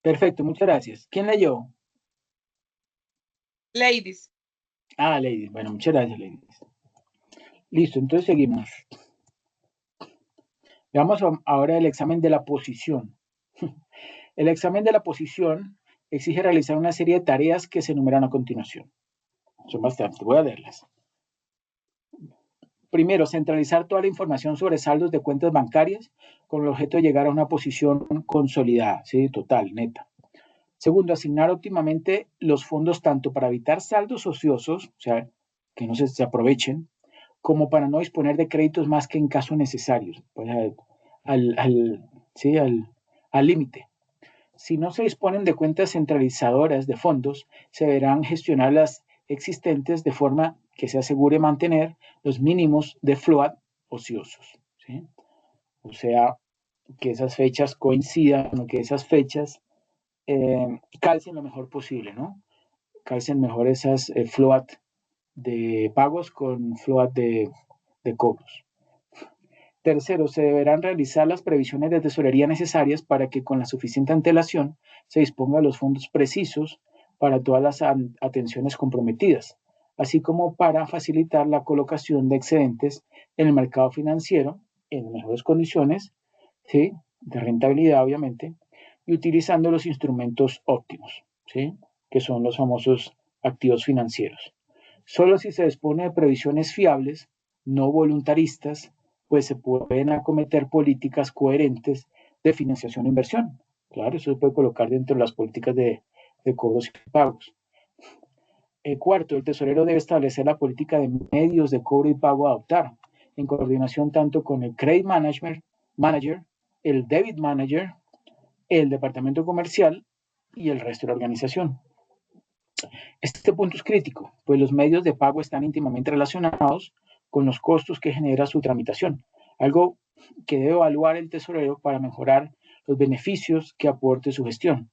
Perfecto, muchas gracias. ¿Quién leyó? Ladies. Ah, Ladies. Bueno, muchas gracias, Ladies. Listo, entonces seguimos. Veamos ahora el examen de la posición. El examen de la posición exige realizar una serie de tareas que se enumeran a continuación. Son bastantes, voy a leerlas. Primero, centralizar toda la información sobre saldos de cuentas bancarias con el objeto de llegar a una posición consolidada, ¿sí? Total, neta. Segundo, asignar óptimamente los fondos tanto para evitar saldos ociosos, o sea, que no se aprovechen, como para no disponer de créditos más que en caso necesario, pues al límite. Si no se disponen de cuentas centralizadoras de fondos, se deberán gestionar las existentes de forma que se asegure mantener los mínimos de float ociosos, ¿sí? O sea, que esas fechas coincidan o que esas fechas calcen lo mejor posible, ¿no? Calcen mejor esas float de pagos con float de cobros. Tercero, se deberán realizar las previsiones de tesorería necesarias para que con la suficiente antelación se disponga de los fondos precisos para todas las atenciones comprometidas, así como para facilitar la colocación de excedentes en el mercado financiero en mejores condiciones, ¿sí? De rentabilidad, obviamente, y utilizando los instrumentos óptimos, ¿sí? Que son los famosos activos financieros. Solo si se dispone de previsiones fiables, no voluntaristas, pues se pueden acometer políticas coherentes de financiación e inversión. Claro, eso se puede colocar dentro de las políticas de cobros y pagos. Cuarto, el tesorero debe establecer la política de medios de cobro y pago a adoptar, en coordinación tanto con el Credit Manager, el Debit Manager, el departamento comercial y el resto de la organización. Este punto es crítico, pues los medios de pago están íntimamente relacionados con los costos que genera su tramitación, algo que debe evaluar el tesorero para mejorar los beneficios que aporte su gestión.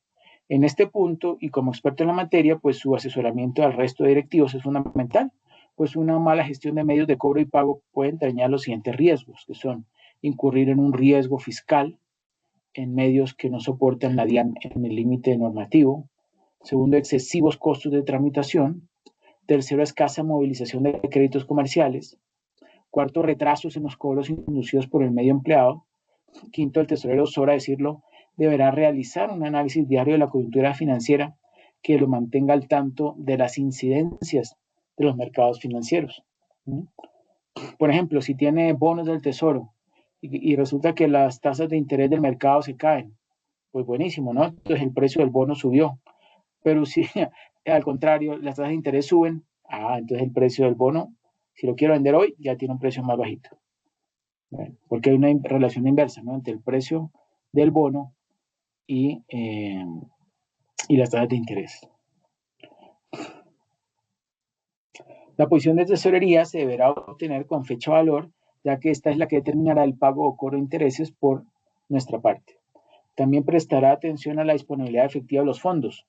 En este punto, y como experto en la materia, pues su asesoramiento al resto de directivos es fundamental, pues una mala gestión de medios de cobro y pago puede entrañar los siguientes riesgos, que son incurrir en un riesgo fiscal en medios que no soportan la DIAN en el límite normativo. Segundo, excesivos costos de tramitación. Tercero, escasa movilización de créditos comerciales. Cuarto, retrasos en los cobros inducidos por el medio empleado. Quinto, el tesorero, sobra decirlo, deberá realizar un análisis diario de la coyuntura financiera que lo mantenga al tanto de las incidencias de los mercados financieros. Por ejemplo, si tiene bonos del tesoro y resulta que las tasas de interés del mercado se caen, pues buenísimo, ¿no? Entonces el precio del bono subió. Pero si al contrario las tasas de interés suben, entonces el precio del bono, si lo quiero vender hoy, ya tiene un precio más bajito. Bueno, porque hay una relación inversa, ¿no? Entre el precio del bono y las tasas de interés. La posición de tesorería se deberá obtener con fecha valor, ya que esta es la que determinará el pago o cobro de intereses por nuestra parte. También prestará atención a la disponibilidad efectiva de los fondos,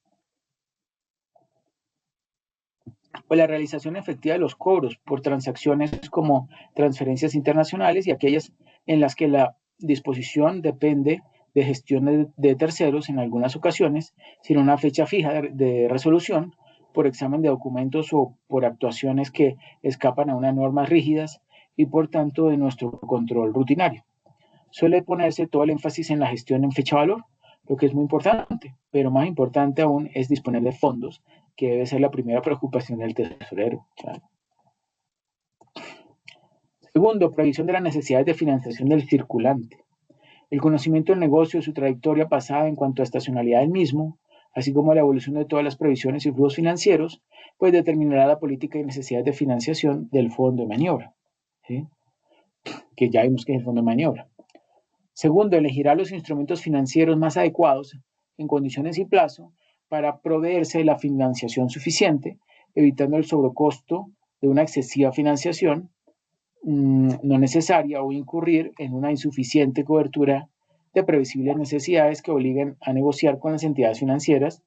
o la realización efectiva de los cobros por transacciones como transferencias internacionales y aquellas en las que la disposición depende de gestiones de terceros en algunas ocasiones, sin una fecha fija de resolución, por examen de documentos o por actuaciones que escapan a unas normas rígidas y por tanto de nuestro control rutinario. Suele ponerse todo el énfasis en la gestión en fecha valor, lo que es muy importante, pero más importante aún es disponer de fondos, que debe ser la primera preocupación del tesorero. ¿Claro? Segundo, previsión de las necesidades de financiación del circulante. El conocimiento del negocio y su trayectoria pasada en cuanto a estacionalidad del mismo, así como la evolución de todas las previsiones y flujos financieros, pues determinará la política y necesidades de financiación del fondo de maniobra, ¿sí? Que ya vimos que es el fondo de maniobra. Segundo, elegirá los instrumentos financieros más adecuados en condiciones y plazo para proveerse de la financiación suficiente, evitando el sobrecosto de una excesiva financiación no necesaria o incurrir en una insuficiente cobertura de previsibles necesidades que obliguen a negociar con las entidades financieras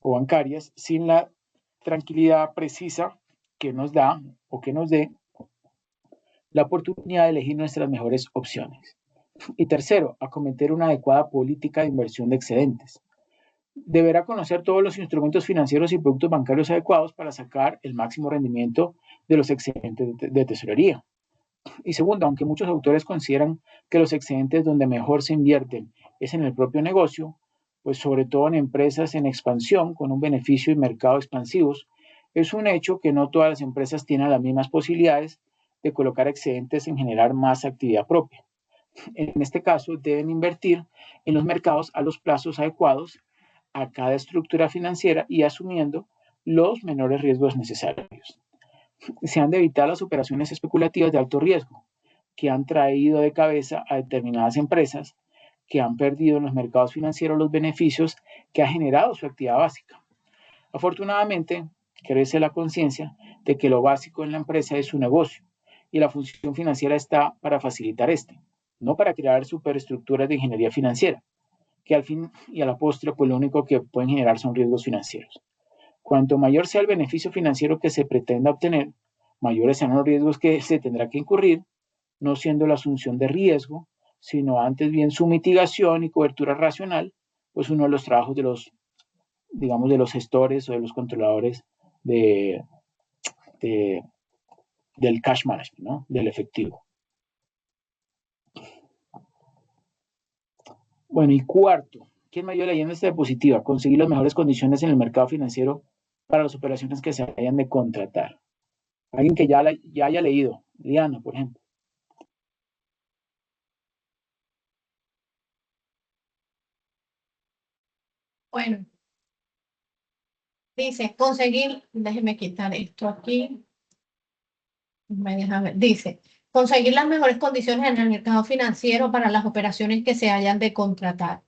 o bancarias sin la tranquilidad precisa que nos da o que nos dé la oportunidad de elegir nuestras mejores opciones. Y tercero, acometer una adecuada política de inversión de excedentes. Deberá conocer todos los instrumentos financieros y productos bancarios adecuados para sacar el máximo rendimiento de los excedentes de tesorería. Y segundo, aunque muchos autores consideran que los excedentes donde mejor se invierten es en el propio negocio, pues sobre todo en empresas en expansión con un beneficio y mercado expansivos, es un hecho que no todas las empresas tienen las mismas posibilidades de colocar excedentes en generar más actividad propia. En este caso, deben invertir en los mercados a los plazos adecuados a cada estructura financiera y asumiendo los menores riesgos necesarios. Se han de evitar las operaciones especulativas de alto riesgo que han traído de cabeza a determinadas empresas que han perdido en los mercados financieros los beneficios que ha generado su actividad básica. Afortunadamente, crece la conciencia de que lo básico en la empresa es su negocio y la función financiera está para facilitar este, no para crear superestructuras de ingeniería financiera, que al fin y a la postre, pues lo único que pueden generar son riesgos financieros. Cuanto mayor sea el beneficio financiero que se pretenda obtener, mayores serán los riesgos que se tendrá que incurrir, no siendo la asunción de riesgo, sino antes bien su mitigación y cobertura racional, pues uno de los trabajos de los, digamos, de los gestores o de los controladores del cash management, ¿no? Del efectivo. Bueno, y cuarto, ¿qué es mayor leyenda esta diapositiva? Conseguir las mejores condiciones en el mercado financiero para las operaciones que se hayan de contratar. Alguien que ya haya leído, Liana, por ejemplo. Bueno, dice, conseguir, déjeme quitar esto aquí. Me deja ver. Dice, conseguir las mejores condiciones en el mercado financiero para las operaciones que se hayan de contratar.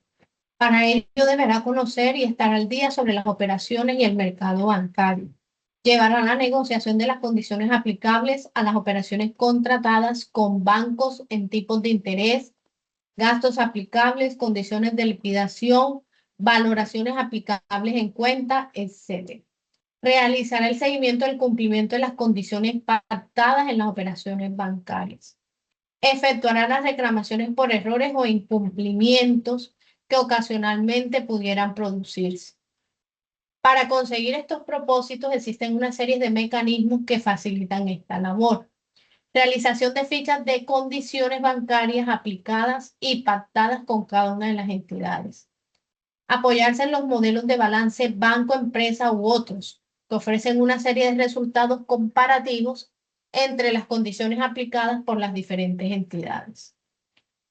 Para ello deberá conocer y estar al día sobre las operaciones y el mercado bancario. Llevará la negociación de las condiciones aplicables a las operaciones contratadas con bancos en tipos de interés, gastos aplicables, condiciones de liquidación, valoraciones aplicables en cuenta, etc. Realizará el seguimiento del cumplimiento de las condiciones pactadas en las operaciones bancarias. Efectuará las reclamaciones por errores o incumplimientos que ocasionalmente pudieran producirse. Para conseguir estos propósitos existen una serie de mecanismos que facilitan esta labor. Realización de fichas de condiciones bancarias aplicadas y pactadas con cada una de las entidades. Apoyarse en los modelos de balance banco, empresa u otros que ofrecen una serie de resultados comparativos entre las condiciones aplicadas por las diferentes entidades.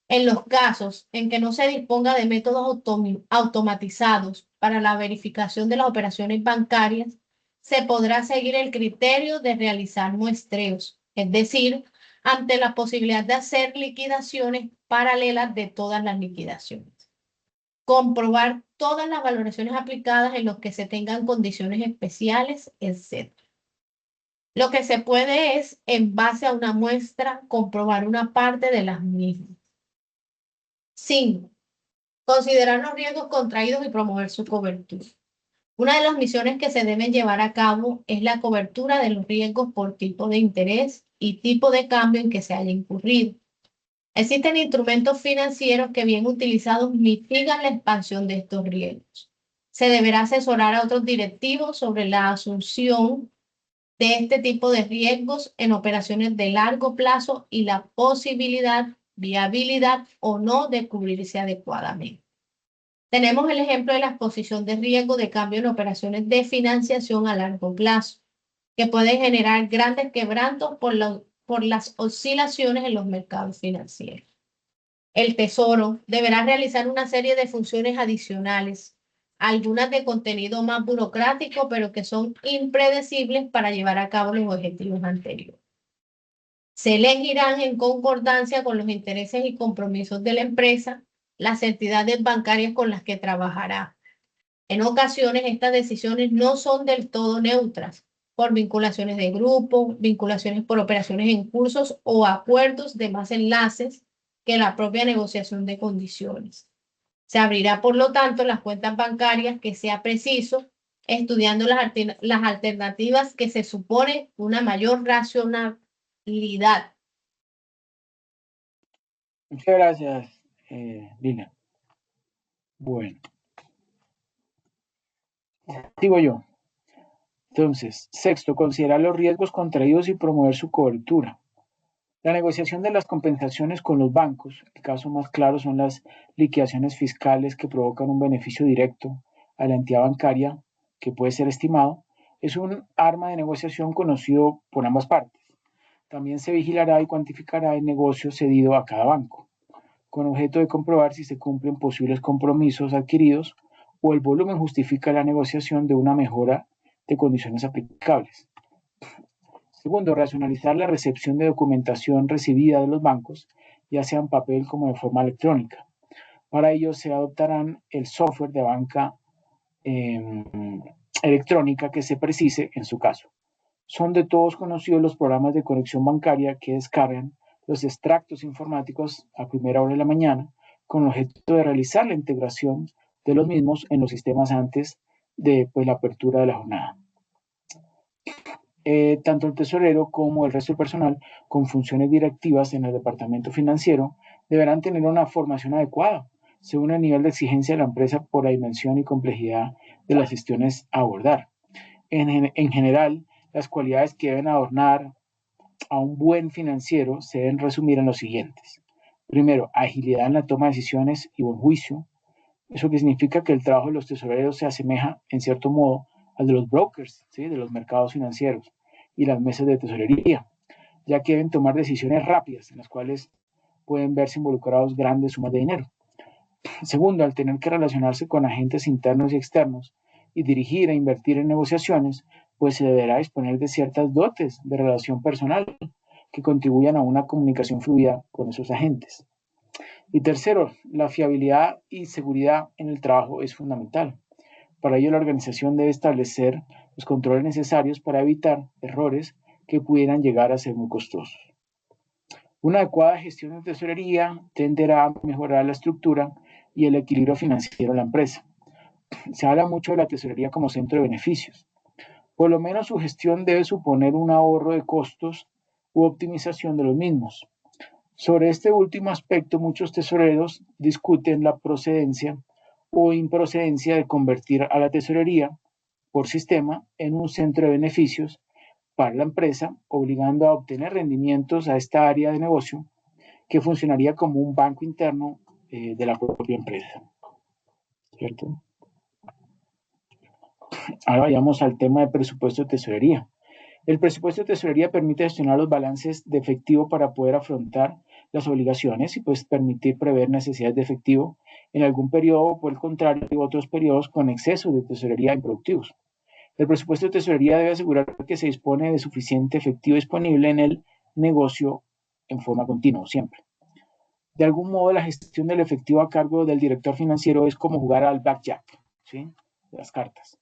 En los casos en que no se disponga de métodos automatizados para la verificación de las operaciones bancarias, se podrá seguir el criterio de realizar muestreos, es decir, ante la posibilidad de hacer liquidaciones paralelas de todas las liquidaciones. Comprobar todas las valoraciones aplicadas en los que se tengan condiciones especiales, etc. Lo que se puede es, en base a una muestra, comprobar una parte de las mismas. 5. Considerar los riesgos contraídos y promover su cobertura. Una de las misiones que se deben llevar a cabo es la cobertura de los riesgos por tipo de interés y tipo de cambio en que se haya incurrido. Existen instrumentos financieros que bien utilizados mitigan la expansión de estos riesgos. Se deberá asesorar a otros directivos sobre la asunción de este tipo de riesgos en operaciones de largo plazo y la posibilidad, viabilidad o no de cubrirse adecuadamente. Tenemos el ejemplo de la exposición de riesgo de cambio en operaciones de financiación a largo plazo, que pueden generar grandes quebrantos por las oscilaciones en los mercados financieros. El Tesoro deberá realizar una serie de funciones adicionales, algunas de contenido más burocrático, pero que son impredecibles para llevar a cabo los objetivos anteriores. Se elegirán en concordancia con los intereses y compromisos de la empresa las entidades bancarias con las que trabajará. En ocasiones, estas decisiones no son del todo neutras, por vinculaciones de grupo, vinculaciones por operaciones en cursos o acuerdos de más enlaces que la propia negociación de condiciones. Se abrirá, por lo tanto, las cuentas bancarias que sea preciso, estudiando las alternativas que se supone una mayor racionalidad. Muchas gracias, Lina. Bueno, digo yo. Entonces, sexto, considerar los riesgos contraídos y promover su cobertura. La negociación de las compensaciones con los bancos, el caso más claro son las liquidaciones fiscales que provocan un beneficio directo a la entidad bancaria que puede ser estimado, es un arma de negociación conocido por ambas partes. También se vigilará y cuantificará el negocio cedido a cada banco, con objeto de comprobar si se cumplen posibles compromisos adquiridos o el volumen justifica la negociación de una mejora de condiciones aplicables. Segundo, racionalizar la recepción de documentación recibida de los bancos, ya sea en papel como de forma electrónica. Para ello se adoptarán el software de banca electrónica que se precise en su caso. Son de todos conocidos los programas de conexión bancaria que descargan los extractos informáticos a primera hora de la mañana con el objeto de realizar la integración de los mismos en los sistemas antes de la apertura de la jornada. Tanto el tesorero como el resto del personal con funciones directivas en el departamento financiero deberán tener una formación adecuada según el nivel de exigencia de la empresa por la dimensión y complejidad de las gestiones a abordar. En general, las cualidades que deben adornar a un buen financiero se deben resumir en los siguientes. Primero, agilidad en la toma de decisiones y buen juicio. Eso que significa que el trabajo de los tesoreros se asemeja, en cierto modo, al de los brokers, ¿sí?, de los mercados financieros y las mesas de tesorería, ya que deben tomar decisiones rápidas en las cuales pueden verse involucrados grandes sumas de dinero. Segundo, al tener que relacionarse con agentes internos y externos y dirigir e invertir en negociaciones, pues se deberá disponer de ciertas dotes de relación personal que contribuyan a una comunicación fluida con esos agentes. Y tercero, la fiabilidad y seguridad en el trabajo es fundamental. Para ello, la organización debe establecer los controles necesarios para evitar errores que pudieran llegar a ser muy costosos. Una adecuada gestión de tesorería tenderá a mejorar la estructura y el equilibrio financiero de la empresa. Se habla mucho de la tesorería como centro de beneficios. Por lo menos su gestión debe suponer un ahorro de costos u optimización de los mismos. Sobre este último aspecto, muchos tesoreros discuten la procedencia o improcedencia de convertir a la tesorería por sistema en un centro de beneficios para la empresa, obligando a obtener rendimientos a esta área de negocio que funcionaría como un banco interno de la propia empresa. ¿Cierto? Ahora vayamos al tema de presupuesto de tesorería. El presupuesto de tesorería permite gestionar los balances de efectivo para poder afrontar las obligaciones y pues permitir prever necesidades de efectivo en algún periodo o por el contrario otros periodos con exceso de tesorería improductivos. El presupuesto de tesorería debe asegurar que se dispone de suficiente efectivo disponible en el negocio en forma continua, siempre. De algún modo, la gestión del efectivo a cargo del director financiero es como jugar al blackjack, ¿sí?, de las cartas.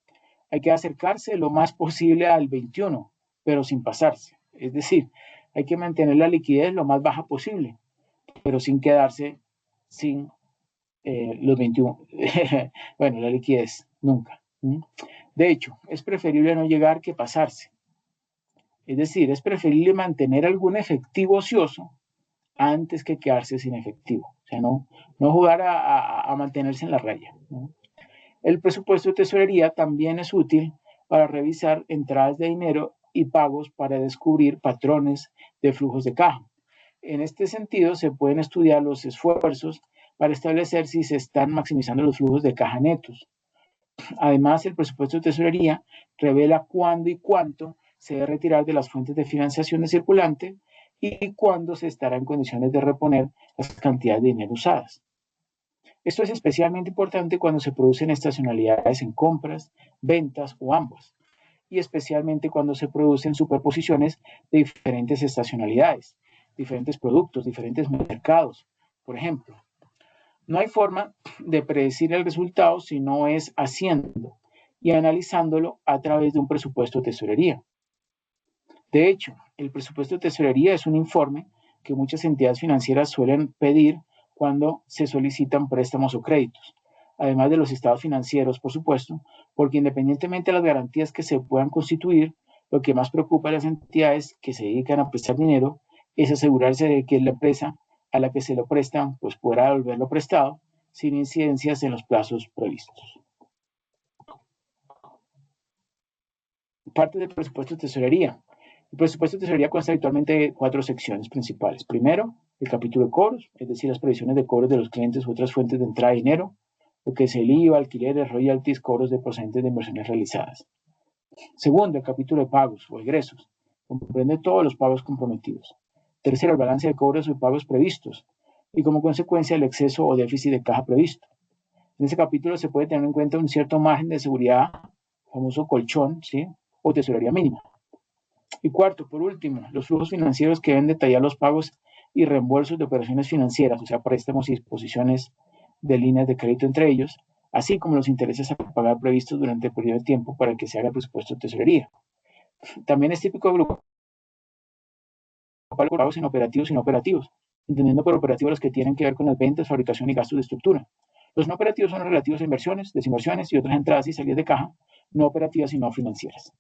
Hay que acercarse lo más posible al 21, pero sin pasarse. Es decir, hay que mantener la liquidez lo más baja posible, pero sin quedarse sin los 21. Bueno, la liquidez, nunca. De hecho, es preferible no llegar que pasarse. Es decir, es preferible mantener algún efectivo ocioso antes que quedarse sin efectivo. O sea, no jugar a mantenerse en la raya, ¿no? El presupuesto de tesorería también es útil para revisar entradas de dinero y pagos para descubrir patrones de flujos de caja. En este sentido, se pueden estudiar los esfuerzos para establecer si se están maximizando los flujos de caja netos. Además, el presupuesto de tesorería revela cuándo y cuánto se debe retirar de las fuentes de financiación de circulante y cuándo se estará en condiciones de reponer las cantidades de dinero usadas. Esto es especialmente importante cuando se producen estacionalidades en compras, ventas o ambas, y especialmente cuando se producen superposiciones de diferentes estacionalidades, diferentes productos, diferentes mercados. Por ejemplo, no hay forma de predecir el resultado si no es haciendo y analizándolo a través de un presupuesto de tesorería. De hecho, el presupuesto de tesorería es un informe que muchas entidades financieras suelen pedir cuando se solicitan préstamos o créditos, además de los estados financieros, por supuesto, porque independientemente de las garantías que se puedan constituir, lo que más preocupa a las entidades que se dedican a prestar dinero es asegurarse de que la empresa a la que se lo prestan pues podrá devolverlo prestado sin incidencias en los plazos previstos. Parte del presupuesto de tesorería. El presupuesto de tesorería consta habitualmente de 4 secciones principales. Primero, el capítulo de cobros, es decir, las previsiones de cobros de los clientes u otras fuentes de entrada de dinero, lo que es el IVA, alquileres, royalties, cobros de procedentes de inversiones realizadas. Segundo, el capítulo de pagos o egresos, comprende todos los pagos comprometidos. Tercero, el balance de cobros y pagos previstos y como consecuencia el exceso o déficit de caja previsto. En este capítulo se puede tener en cuenta un cierto margen de seguridad, famoso colchón, ¿sí? O tesorería mínima. Y cuarto, por último, los flujos financieros que deben detallar los pagos y reembolsos de operaciones financieras, o sea, préstamos y disposiciones de líneas de crédito entre ellos, así como los intereses a pagar previstos durante el periodo de tiempo para el que se haga el presupuesto de tesorería. También es típico agrupar pagos en operativos y no operativos, entendiendo por operativos los que tienen que ver con las ventas, fabricación y gastos de estructura. Los no operativos son relativos a inversiones, desinversiones y otras entradas y salidas de caja, no operativas y no financieras.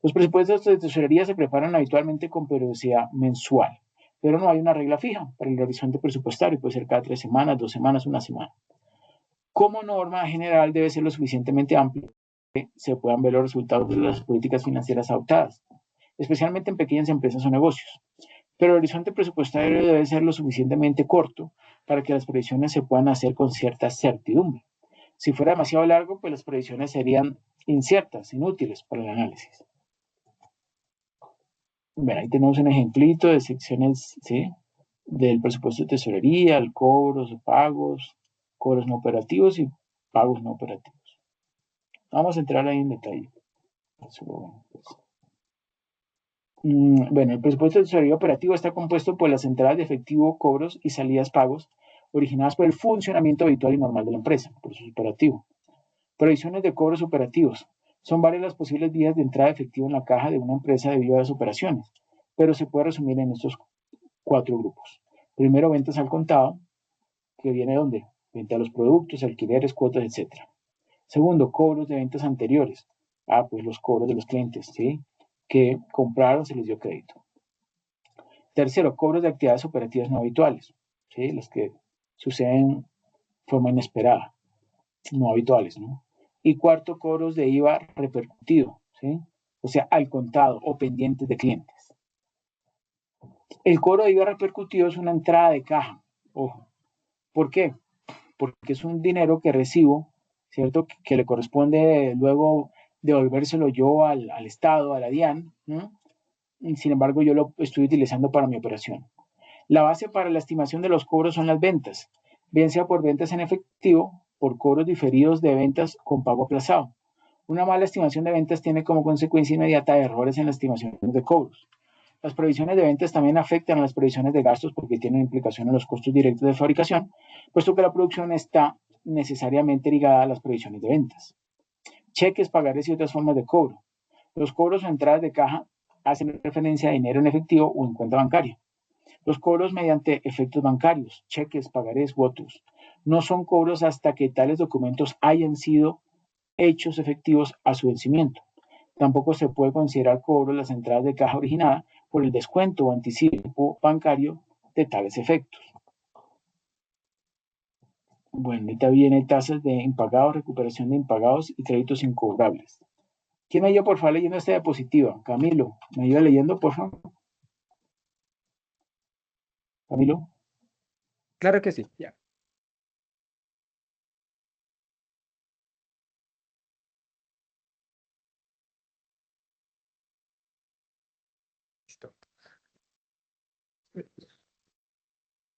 Los presupuestos de tesorería se preparan habitualmente con periodicidad mensual, pero no hay una regla fija para el horizonte presupuestario, puede ser cada 3 semanas, 2 semanas, 1 semana. Como norma general debe ser lo suficientemente amplio que se puedan ver los resultados de las políticas financieras adoptadas, especialmente en pequeñas empresas o negocios. Pero el horizonte presupuestario debe ser lo suficientemente corto para que las previsiones se puedan hacer con cierta certidumbre. Si fuera demasiado largo, pues las previsiones serían inciertas, inútiles para el análisis. Bueno, ahí tenemos un ejemplito de secciones, ¿sí?, del presupuesto de tesorería, el cobros, pagos no operativos y pagos no operativos. Vamos a entrar ahí en detalle. Bueno, el presupuesto de tesorería operativo está compuesto por las entradas de efectivo, cobros y salidas pagos originadas por el funcionamiento habitual y normal de la empresa, por eso es operativo. Previsiones de cobros operativos. Son varias las posibles vías de entrada de efectivo en la caja de una empresa debido a las operaciones, pero se puede resumir en estos 4 grupos. Primero, ventas al contado, que viene de ¿dónde? Venta de los productos, alquileres, cuotas, etc. Segundo, cobros de ventas anteriores. Pues los cobros de los clientes, ¿sí?, que compraron, se les dio crédito. Tercero, cobros de actividades operativas no habituales, ¿sí?, las que suceden de forma inesperada, no habituales, ¿no? Y cuarto, cobros de IVA repercutido, ¿sí?, o sea, al contado o pendientes de clientes. El cobro de IVA repercutido es una entrada de caja, ojo. ¿Por qué? Porque es un dinero que recibo, ¿cierto?, que le corresponde luego devolvérselo yo al Estado, a la DIAN, ¿no? Y sin embargo yo lo estoy utilizando para mi operación. La base para la estimación de los cobros son las ventas, bien sea por ventas en efectivo, por cobros diferidos de ventas con pago aplazado. Una mala estimación de ventas tiene como consecuencia inmediata errores en la estimación de cobros. Las previsiones de ventas también afectan a las previsiones de gastos porque tienen implicación en los costos directos de fabricación, puesto que la producción está necesariamente ligada a las previsiones de ventas. Cheques, pagarés y otras formas de cobro. Los cobros o entradas de caja hacen referencia a dinero en efectivo o en cuenta bancaria. Los cobros mediante efectos bancarios, cheques, pagarés u otros, no son cobros hasta que tales documentos hayan sido hechos efectivos a su vencimiento. Tampoco se puede considerar cobro las entradas de caja originada por el descuento o anticipo bancario de tales efectos. Bueno, ahorita viene tasas de impagados, recuperación de impagados y créditos incobrables. ¿Quién me ayuda, por favor, leyendo esta diapositiva? Camilo, ¿me ayuda leyendo, por favor? Camilo. Claro que sí, ya. Listo.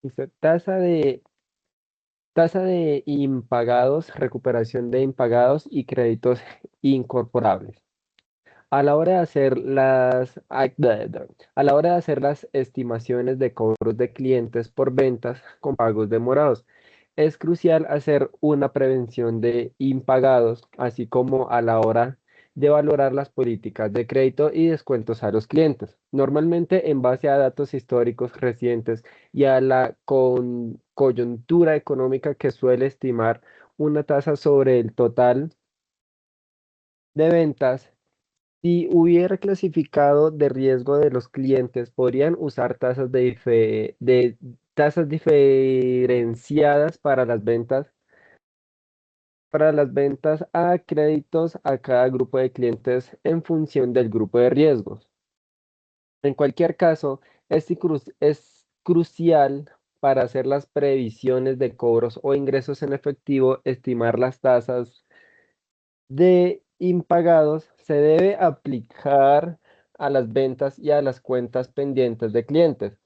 Listo. Tasa de impagados, recuperación de impagados y créditos incorporables. A la hora de hacer a la hora de hacer las estimaciones de cobros de clientes por ventas con pagos demorados, es crucial hacer una prevención de impagados, así como a la hora de valorar las políticas de crédito y descuentos a los clientes, normalmente en base a datos históricos recientes y a la coyuntura económica que suele estimar una tasa sobre el total de ventas. Si hubiera clasificado de riesgo de los clientes, podrían usar tasas diferenciadas para las ventas a créditos a cada grupo de clientes en función del grupo de riesgos. En cualquier caso, es crucial para hacer las previsiones de cobros o ingresos en efectivo, estimar las tasas de impagados se debe aplicar a las ventas y a las cuentas pendientes de clientes.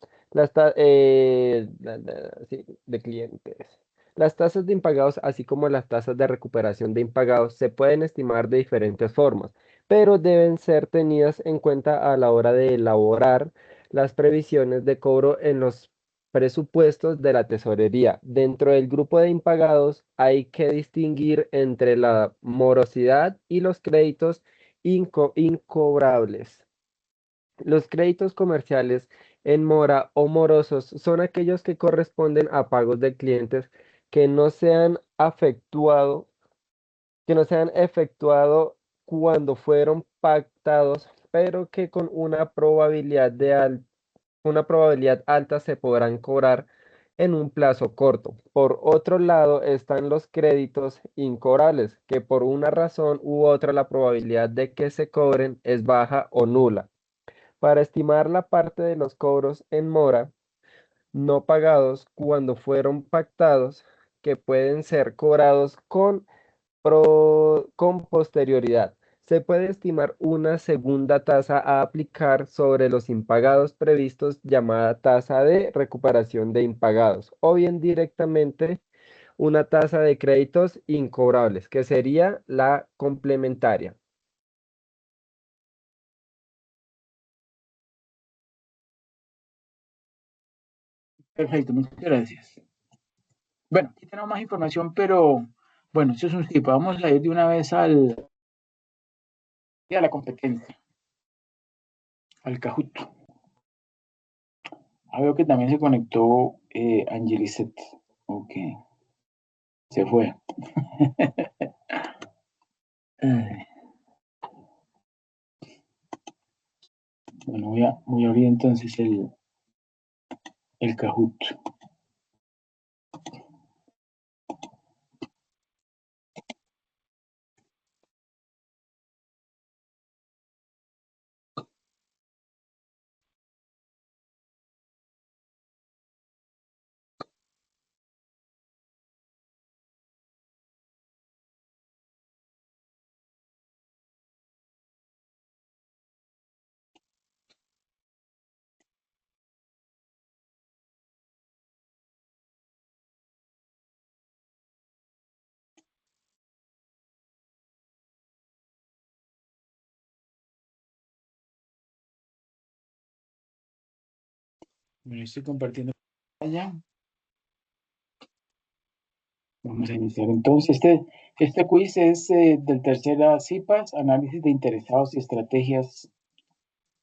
Sí, de clientes. Las tasas de impagados, así como las tasas de recuperación de impagados, se pueden estimar de diferentes formas, pero deben ser tenidas en cuenta a la hora de elaborar las previsiones de cobro en los presupuestos de la tesorería. Dentro del grupo de impagados hay que distinguir entre la morosidad y los créditos incobrables. Los créditos comerciales en mora o morosos son aquellos que corresponden a pagos de clientes que no se han efectuado cuando fueron pactados, pero que con una probabilidad alta se podrán cobrar en un plazo corto. Por otro lado, están los créditos incobrables, que por una razón u otra la probabilidad de que se cobren es baja o nula. Para estimar la parte de los cobros en mora no pagados cuando fueron pactados, que pueden ser cobrados con posterioridad. Se puede estimar una segunda tasa a aplicar sobre los impagados previstos llamada tasa de recuperación de impagados o bien directamente una tasa de créditos incobrables, que sería la complementaria. Perfecto, muchas gracias. Bueno, aquí tenemos más información, pero bueno, eso es un tipo. Vamos a ir de una vez a la competencia, al Kahoot. Veo que también se conectó Angelicet. Ok, se fue. Bueno, voy a abrir entonces el Kahoot. Bueno, estoy compartiendo pantalla. Vamos a iniciar entonces. Este quiz es del tercera CIPAS, análisis de interesados y estrategias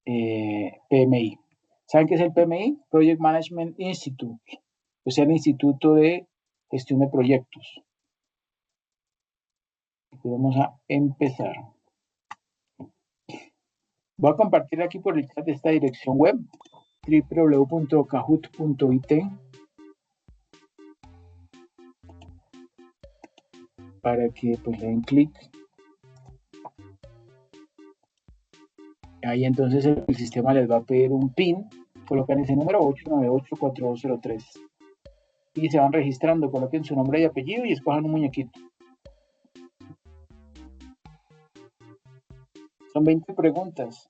PMI. ¿Saben qué es el PMI? Project Management Institute, o sea, el Instituto de Gestión de Proyectos. Vamos a empezar. Voy a compartir aquí por el chat esta dirección web, www.kahoot.it, para que pues le den clic. Ahí entonces el sistema les va a pedir un PIN, colocan ese número 8984203 y se van registrando, coloquen su nombre y apellido y escojan un muñequito. Son 20 preguntas,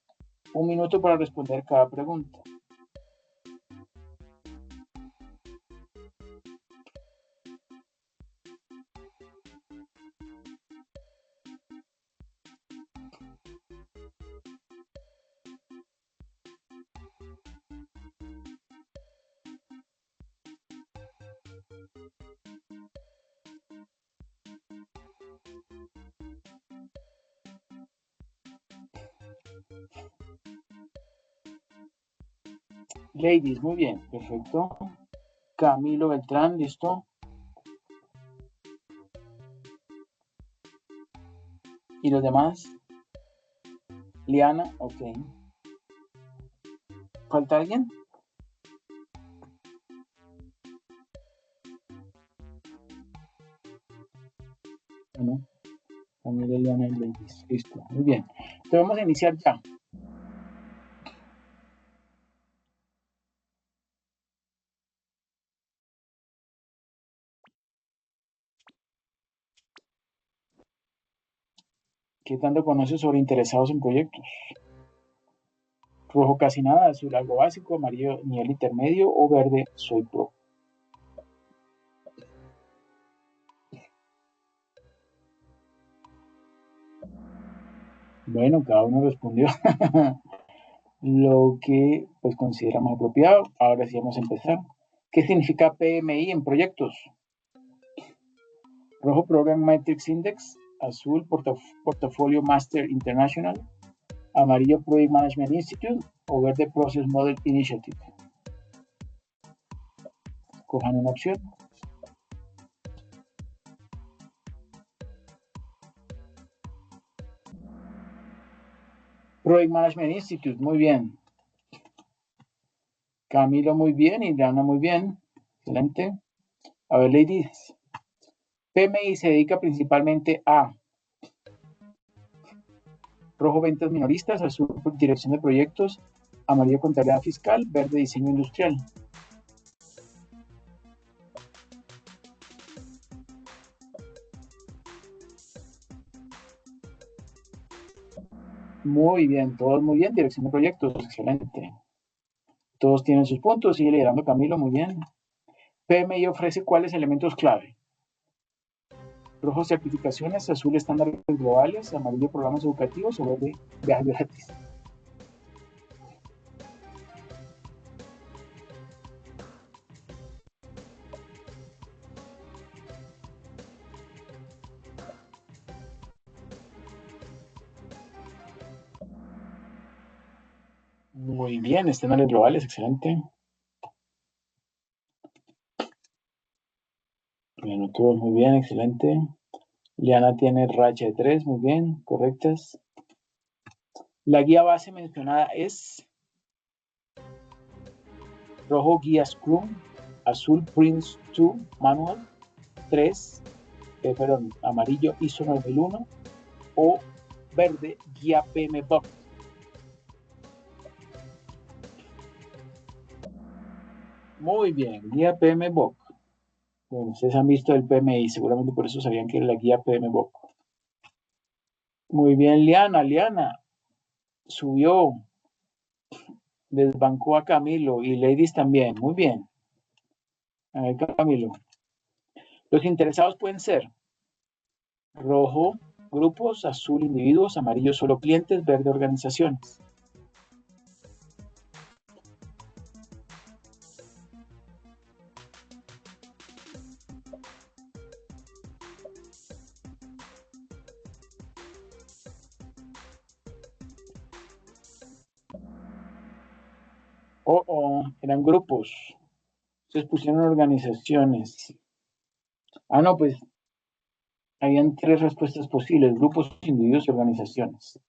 1 minuto para responder cada pregunta. Ladies, muy bien, perfecto. Camilo Beltrán, listo. ¿Y los demás? Liana, ok. ¿Falta alguien? Bueno, Camilo, Liana y Ladies. Listo, muy bien. Entonces vamos a iniciar ya. ¿Qué tanto conoces sobre interesados en proyectos? Rojo casi nada, azul algo básico, amarillo nivel intermedio o verde soy pro. Bueno, cada uno respondió lo que pues consideramos apropiado. Ahora sí vamos a empezar. ¿Qué significa PMI en proyectos? Rojo Program Matrix Index, azul Portfolio Master International, amarillo Project Management Institute o verde Process Model Initiative. Cojan una opción. Project Management Institute, muy bien. Camilo, muy bien. Y Diana, muy bien. Excelente. A ver, ladies. PMI se dedica principalmente a rojo ventas minoristas, azul dirección de proyectos, amarillo contabilidad fiscal, verde diseño industrial. Muy bien, todos muy bien, dirección de proyectos, excelente. Todos tienen sus puntos, sigue liderando Camilo, muy bien. PMI ofrece cuáles elementos clave. Rojo certificaciones, azul estándares globales, amarillo programas educativos o verde viajes gratis. Muy bien, estándares globales, excelente. Bueno, todos muy bien, excelente. Liana tiene racha de 3, muy bien, correctas. La guía base mencionada es rojo guía Scrum, azul Prince 2 Manual, 3, amarillo ISO 9001 o verde guía PMBOK. Muy bien, guía PMBOK. Bueno, ustedes han visto el PMI, seguramente por eso sabían que era la guía PMBOK. Muy bien, Liana subió, desbancó a Camilo y Ladies también, muy bien. A ver, Camilo. Los interesados pueden ser rojo, grupos, azul, individuos, amarillo, solo clientes, verde, organizaciones. Eran grupos. Ustedes pusieron organizaciones. Ah, no, pues habían 3 respuestas posibles, grupos, individuos y organizaciones.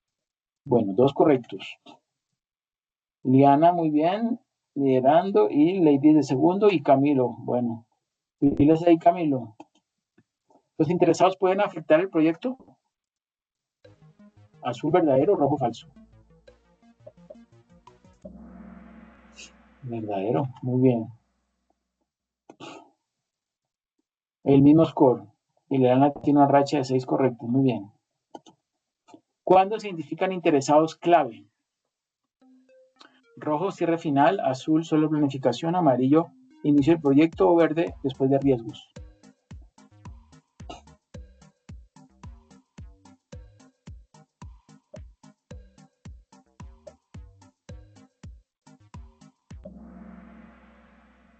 Bueno, 2 correctos. Liana, muy bien, liderando, y Lady de segundo, y Camilo, bueno. Pilas ahí, Camilo. ¿Los interesados pueden afectar el proyecto? Azul verdadero, rojo falso. Verdadero, muy bien. El mismo score. Y Liana tiene una racha de 6 correctos, muy bien. ¿Cuándo se identifican interesados clave? Rojo, cierre final, azul, solo planificación, amarillo, inicio del proyecto o verde, después de riesgos.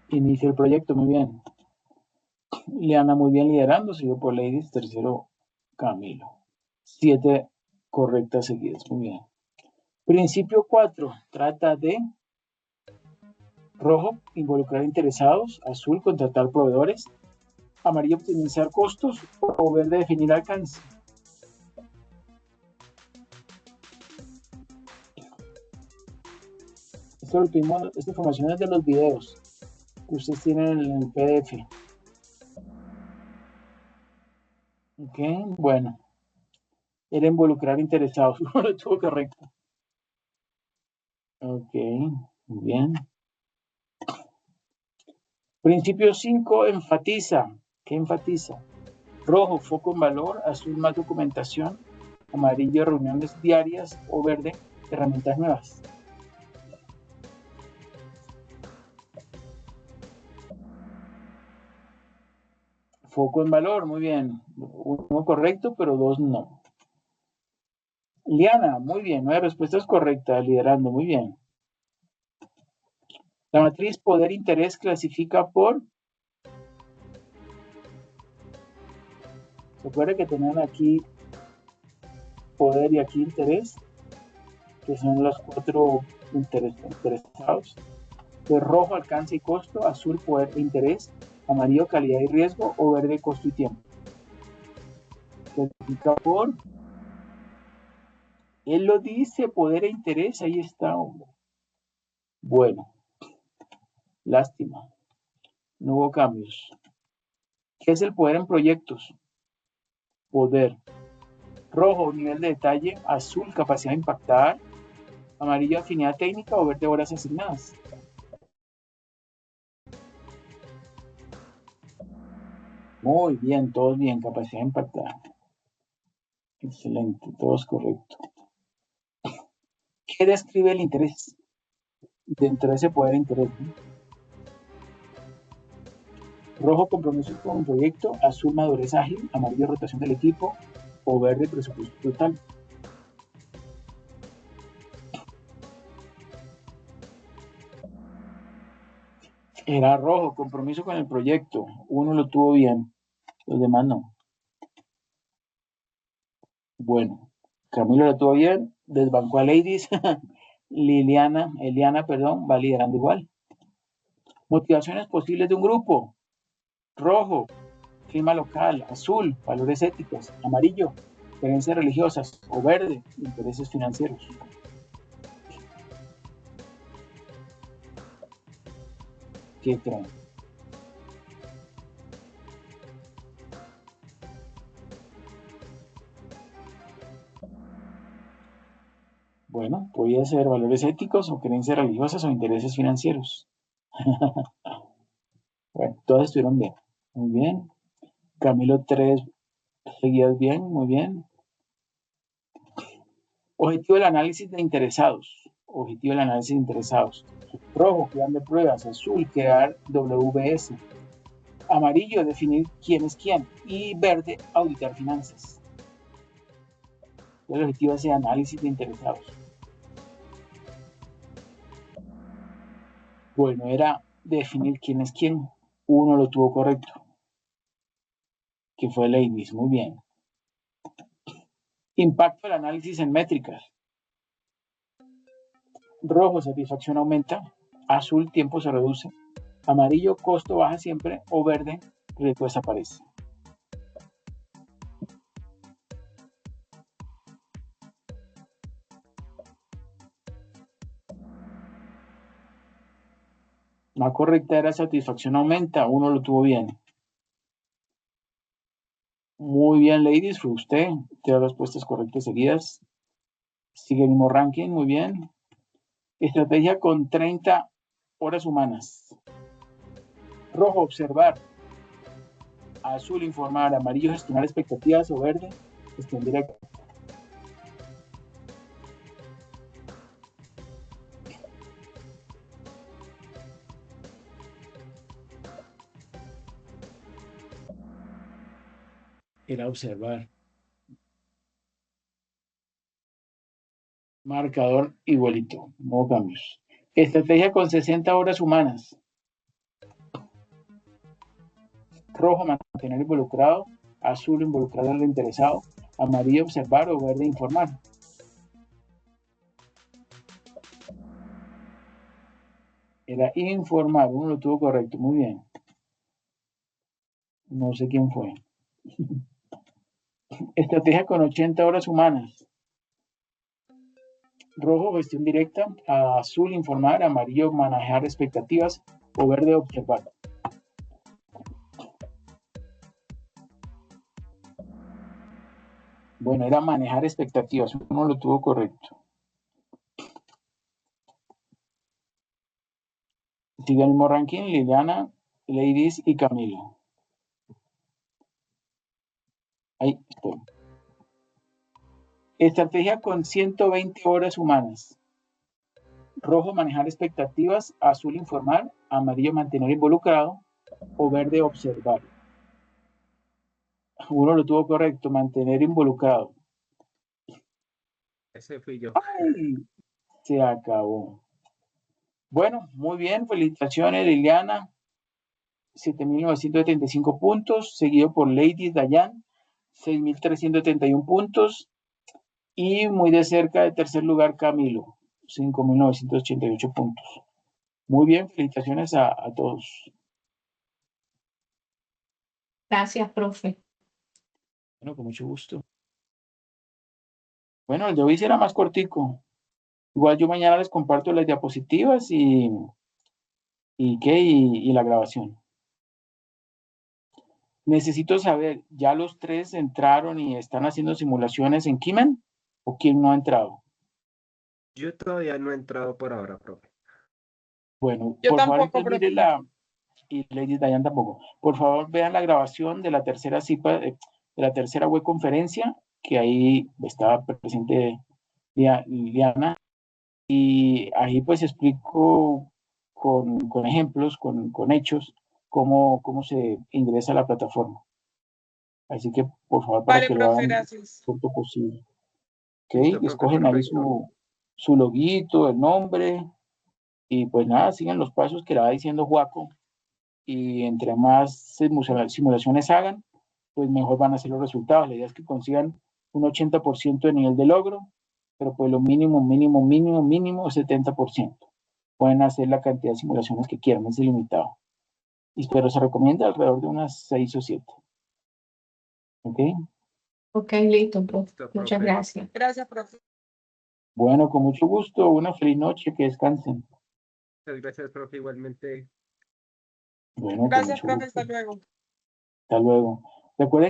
Inicio el proyecto, muy bien. Liana muy bien liderando, seguido por Ladies, tercero Camilo. 7 correctas seguidas, muy bien. Principio 4, trata de Rojo, involucrar interesados. Azul, contratar proveedores. Amarillo, optimizar costos. O verde, definir alcance. Esta información es de los videos que ustedes tienen en el PDF. Ok, bueno. Era involucrar interesados. Lo estuvo correcto. Ok, muy bien. Principio 5, enfatiza. ¿Qué enfatiza? Rojo, foco en valor. Azul, más documentación. Amarillo, reuniones diarias. O verde, herramientas nuevas. Foco en valor, muy bien. 1 correcto, pero 2 no. Liana, muy bien. 9 respuestas correctas, liderando, muy bien. La matriz poder-interés clasifica por... ¿Se acuerdan que tenían aquí poder y aquí interés? Que son los 4 interesados. De rojo, alcance y costo. Azul, poder e interés. Amarillo, calidad y riesgo. O verde, costo y tiempo. Clasifica por... Él lo dice, poder e interés. Ahí está, hombre. Bueno. Lástima. No hubo cambios. ¿Qué es el poder en proyectos? Poder. Rojo, nivel de detalle. Azul, capacidad de impactar. Amarillo, afinidad técnica. O verde, horas asignadas. Muy bien, todos bien. Capacidad de impactar. Excelente, todos correcto. ¿Qué describe el interés? Dentro de ese poder e interés, ¿no? Rojo, compromiso con un proyecto. Azul, madurez ágil. Amarillo, rotación del equipo. O verde, presupuesto total. Era rojo, compromiso con el proyecto. Uno lo tuvo bien, los demás no. Bueno, Camilo lo tuvo bien, desbancó a Ladies. Eliana, va liderando igual. Motivaciones posibles de un grupo. Rojo, clima local. Azul, valores éticos. Amarillo, creencias religiosas. O verde, intereses financieros. ¿Qué creen? Bueno, podría ser valores éticos o creencias religiosas o intereses financieros. Bueno, todas estuvieron bien. Muy bien. Camilo, 3 seguidas bien, muy bien. Objetivo del análisis de interesados. Objetivo del análisis de interesados. Rojo, crear de pruebas. Azul, crear WBS. Amarillo, definir quién es quién. Y verde, auditar finanzas. El objetivo es el análisis de interesados. Bueno, era definir quién es quién. Uno lo tuvo correcto, que fue Ladies. Muy bien. Impacto del análisis en métricas. Rojo, satisfacción aumenta. Azul, tiempo se reduce. Amarillo, costo baja siempre. O verde, riesgo desaparece. La correcta era satisfacción aumenta. Uno lo tuvo bien. Muy bien, Ladies. Fue usted. 3 respuestas correctas seguidas. Sigue el mismo ranking. Muy bien. Estrategia con 30 horas humanas. Rojo, observar. Azul, informar. Amarillo, gestionar expectativas. O verde, gestión directa. Era observar. Marcador igualito. No cambios. Estrategia con 60 horas humanas. Rojo, mantener involucrado. Azul, involucrar al interesado. Amarillo, observar. O verde, informar. Era informar, uno lo tuvo correcto, muy bien. No sé quién fue. Estrategia con 80 horas humanas. Rojo, gestión directa. Azul, informar. Amarillo, manejar expectativas. O verde, observar. Bueno, era manejar expectativas. Uno lo tuvo correcto. Sigue el mismo ranking. Liliana, Ladies y Camilo. Ahí estoy. Estrategia con 120 horas humanas. Rojo, manejar expectativas. Azul, informar. Amarillo, mantener involucrado. O verde, observar. Uno lo tuvo correcto, mantener involucrado. Ese fui yo. ¡Ay! Se acabó. Bueno, muy bien. Felicitaciones, Liliana. 7.975 puntos, seguido por Lady Dayan, 6.371 puntos. Y muy de cerca de tercer lugar, Camilo, 5.988 puntos. Muy bien, felicitaciones a todos. Gracias, profe. Bueno, con mucho gusto. Bueno, el de hoy será más cortico. Igual yo mañana les comparto las diapositivas y la grabación. Necesito saber, ¿ya los tres entraron y están haciendo simulaciones en Kimen? ¿O quién no ha entrado? Yo todavía no he entrado por ahora, profe. Bueno, Yo por favor, tampoco, entonces profe. mire y Lady Dayan tampoco. Por favor, vean la grabación de la tercera de la tercera web conferencia, que ahí estaba presente Liliana, y ahí pues explico con ejemplos, con hechos, cómo se ingresa a la plataforma. Así que, por favor, para Vale, que lo profe, hagan gracias. lo pronto posible. ¿Ok? Listo, profe, Escogen ahí perfecto. su loguito, el nombre, y pues nada, sigan los pasos que le va diciendo Juaco, y entre más simulaciones hagan, pues mejor van a ser los resultados. La idea es que consigan un 80% de nivel de logro, pero pues lo mínimo es 70%. Pueden hacer la cantidad de simulaciones que quieran, es ilimitado. Pero se recomienda alrededor de unas 6 o 7. ¿Ok? Ok, listo, profe. Listo, Muchas profe. gracias. Gracias, profe. Bueno, con mucho gusto. Una feliz noche. Que descansen. Muchas gracias, profe, igualmente. Bueno, con Gracias, mucho profe. gusto. Hasta luego. Hasta luego. Recuerden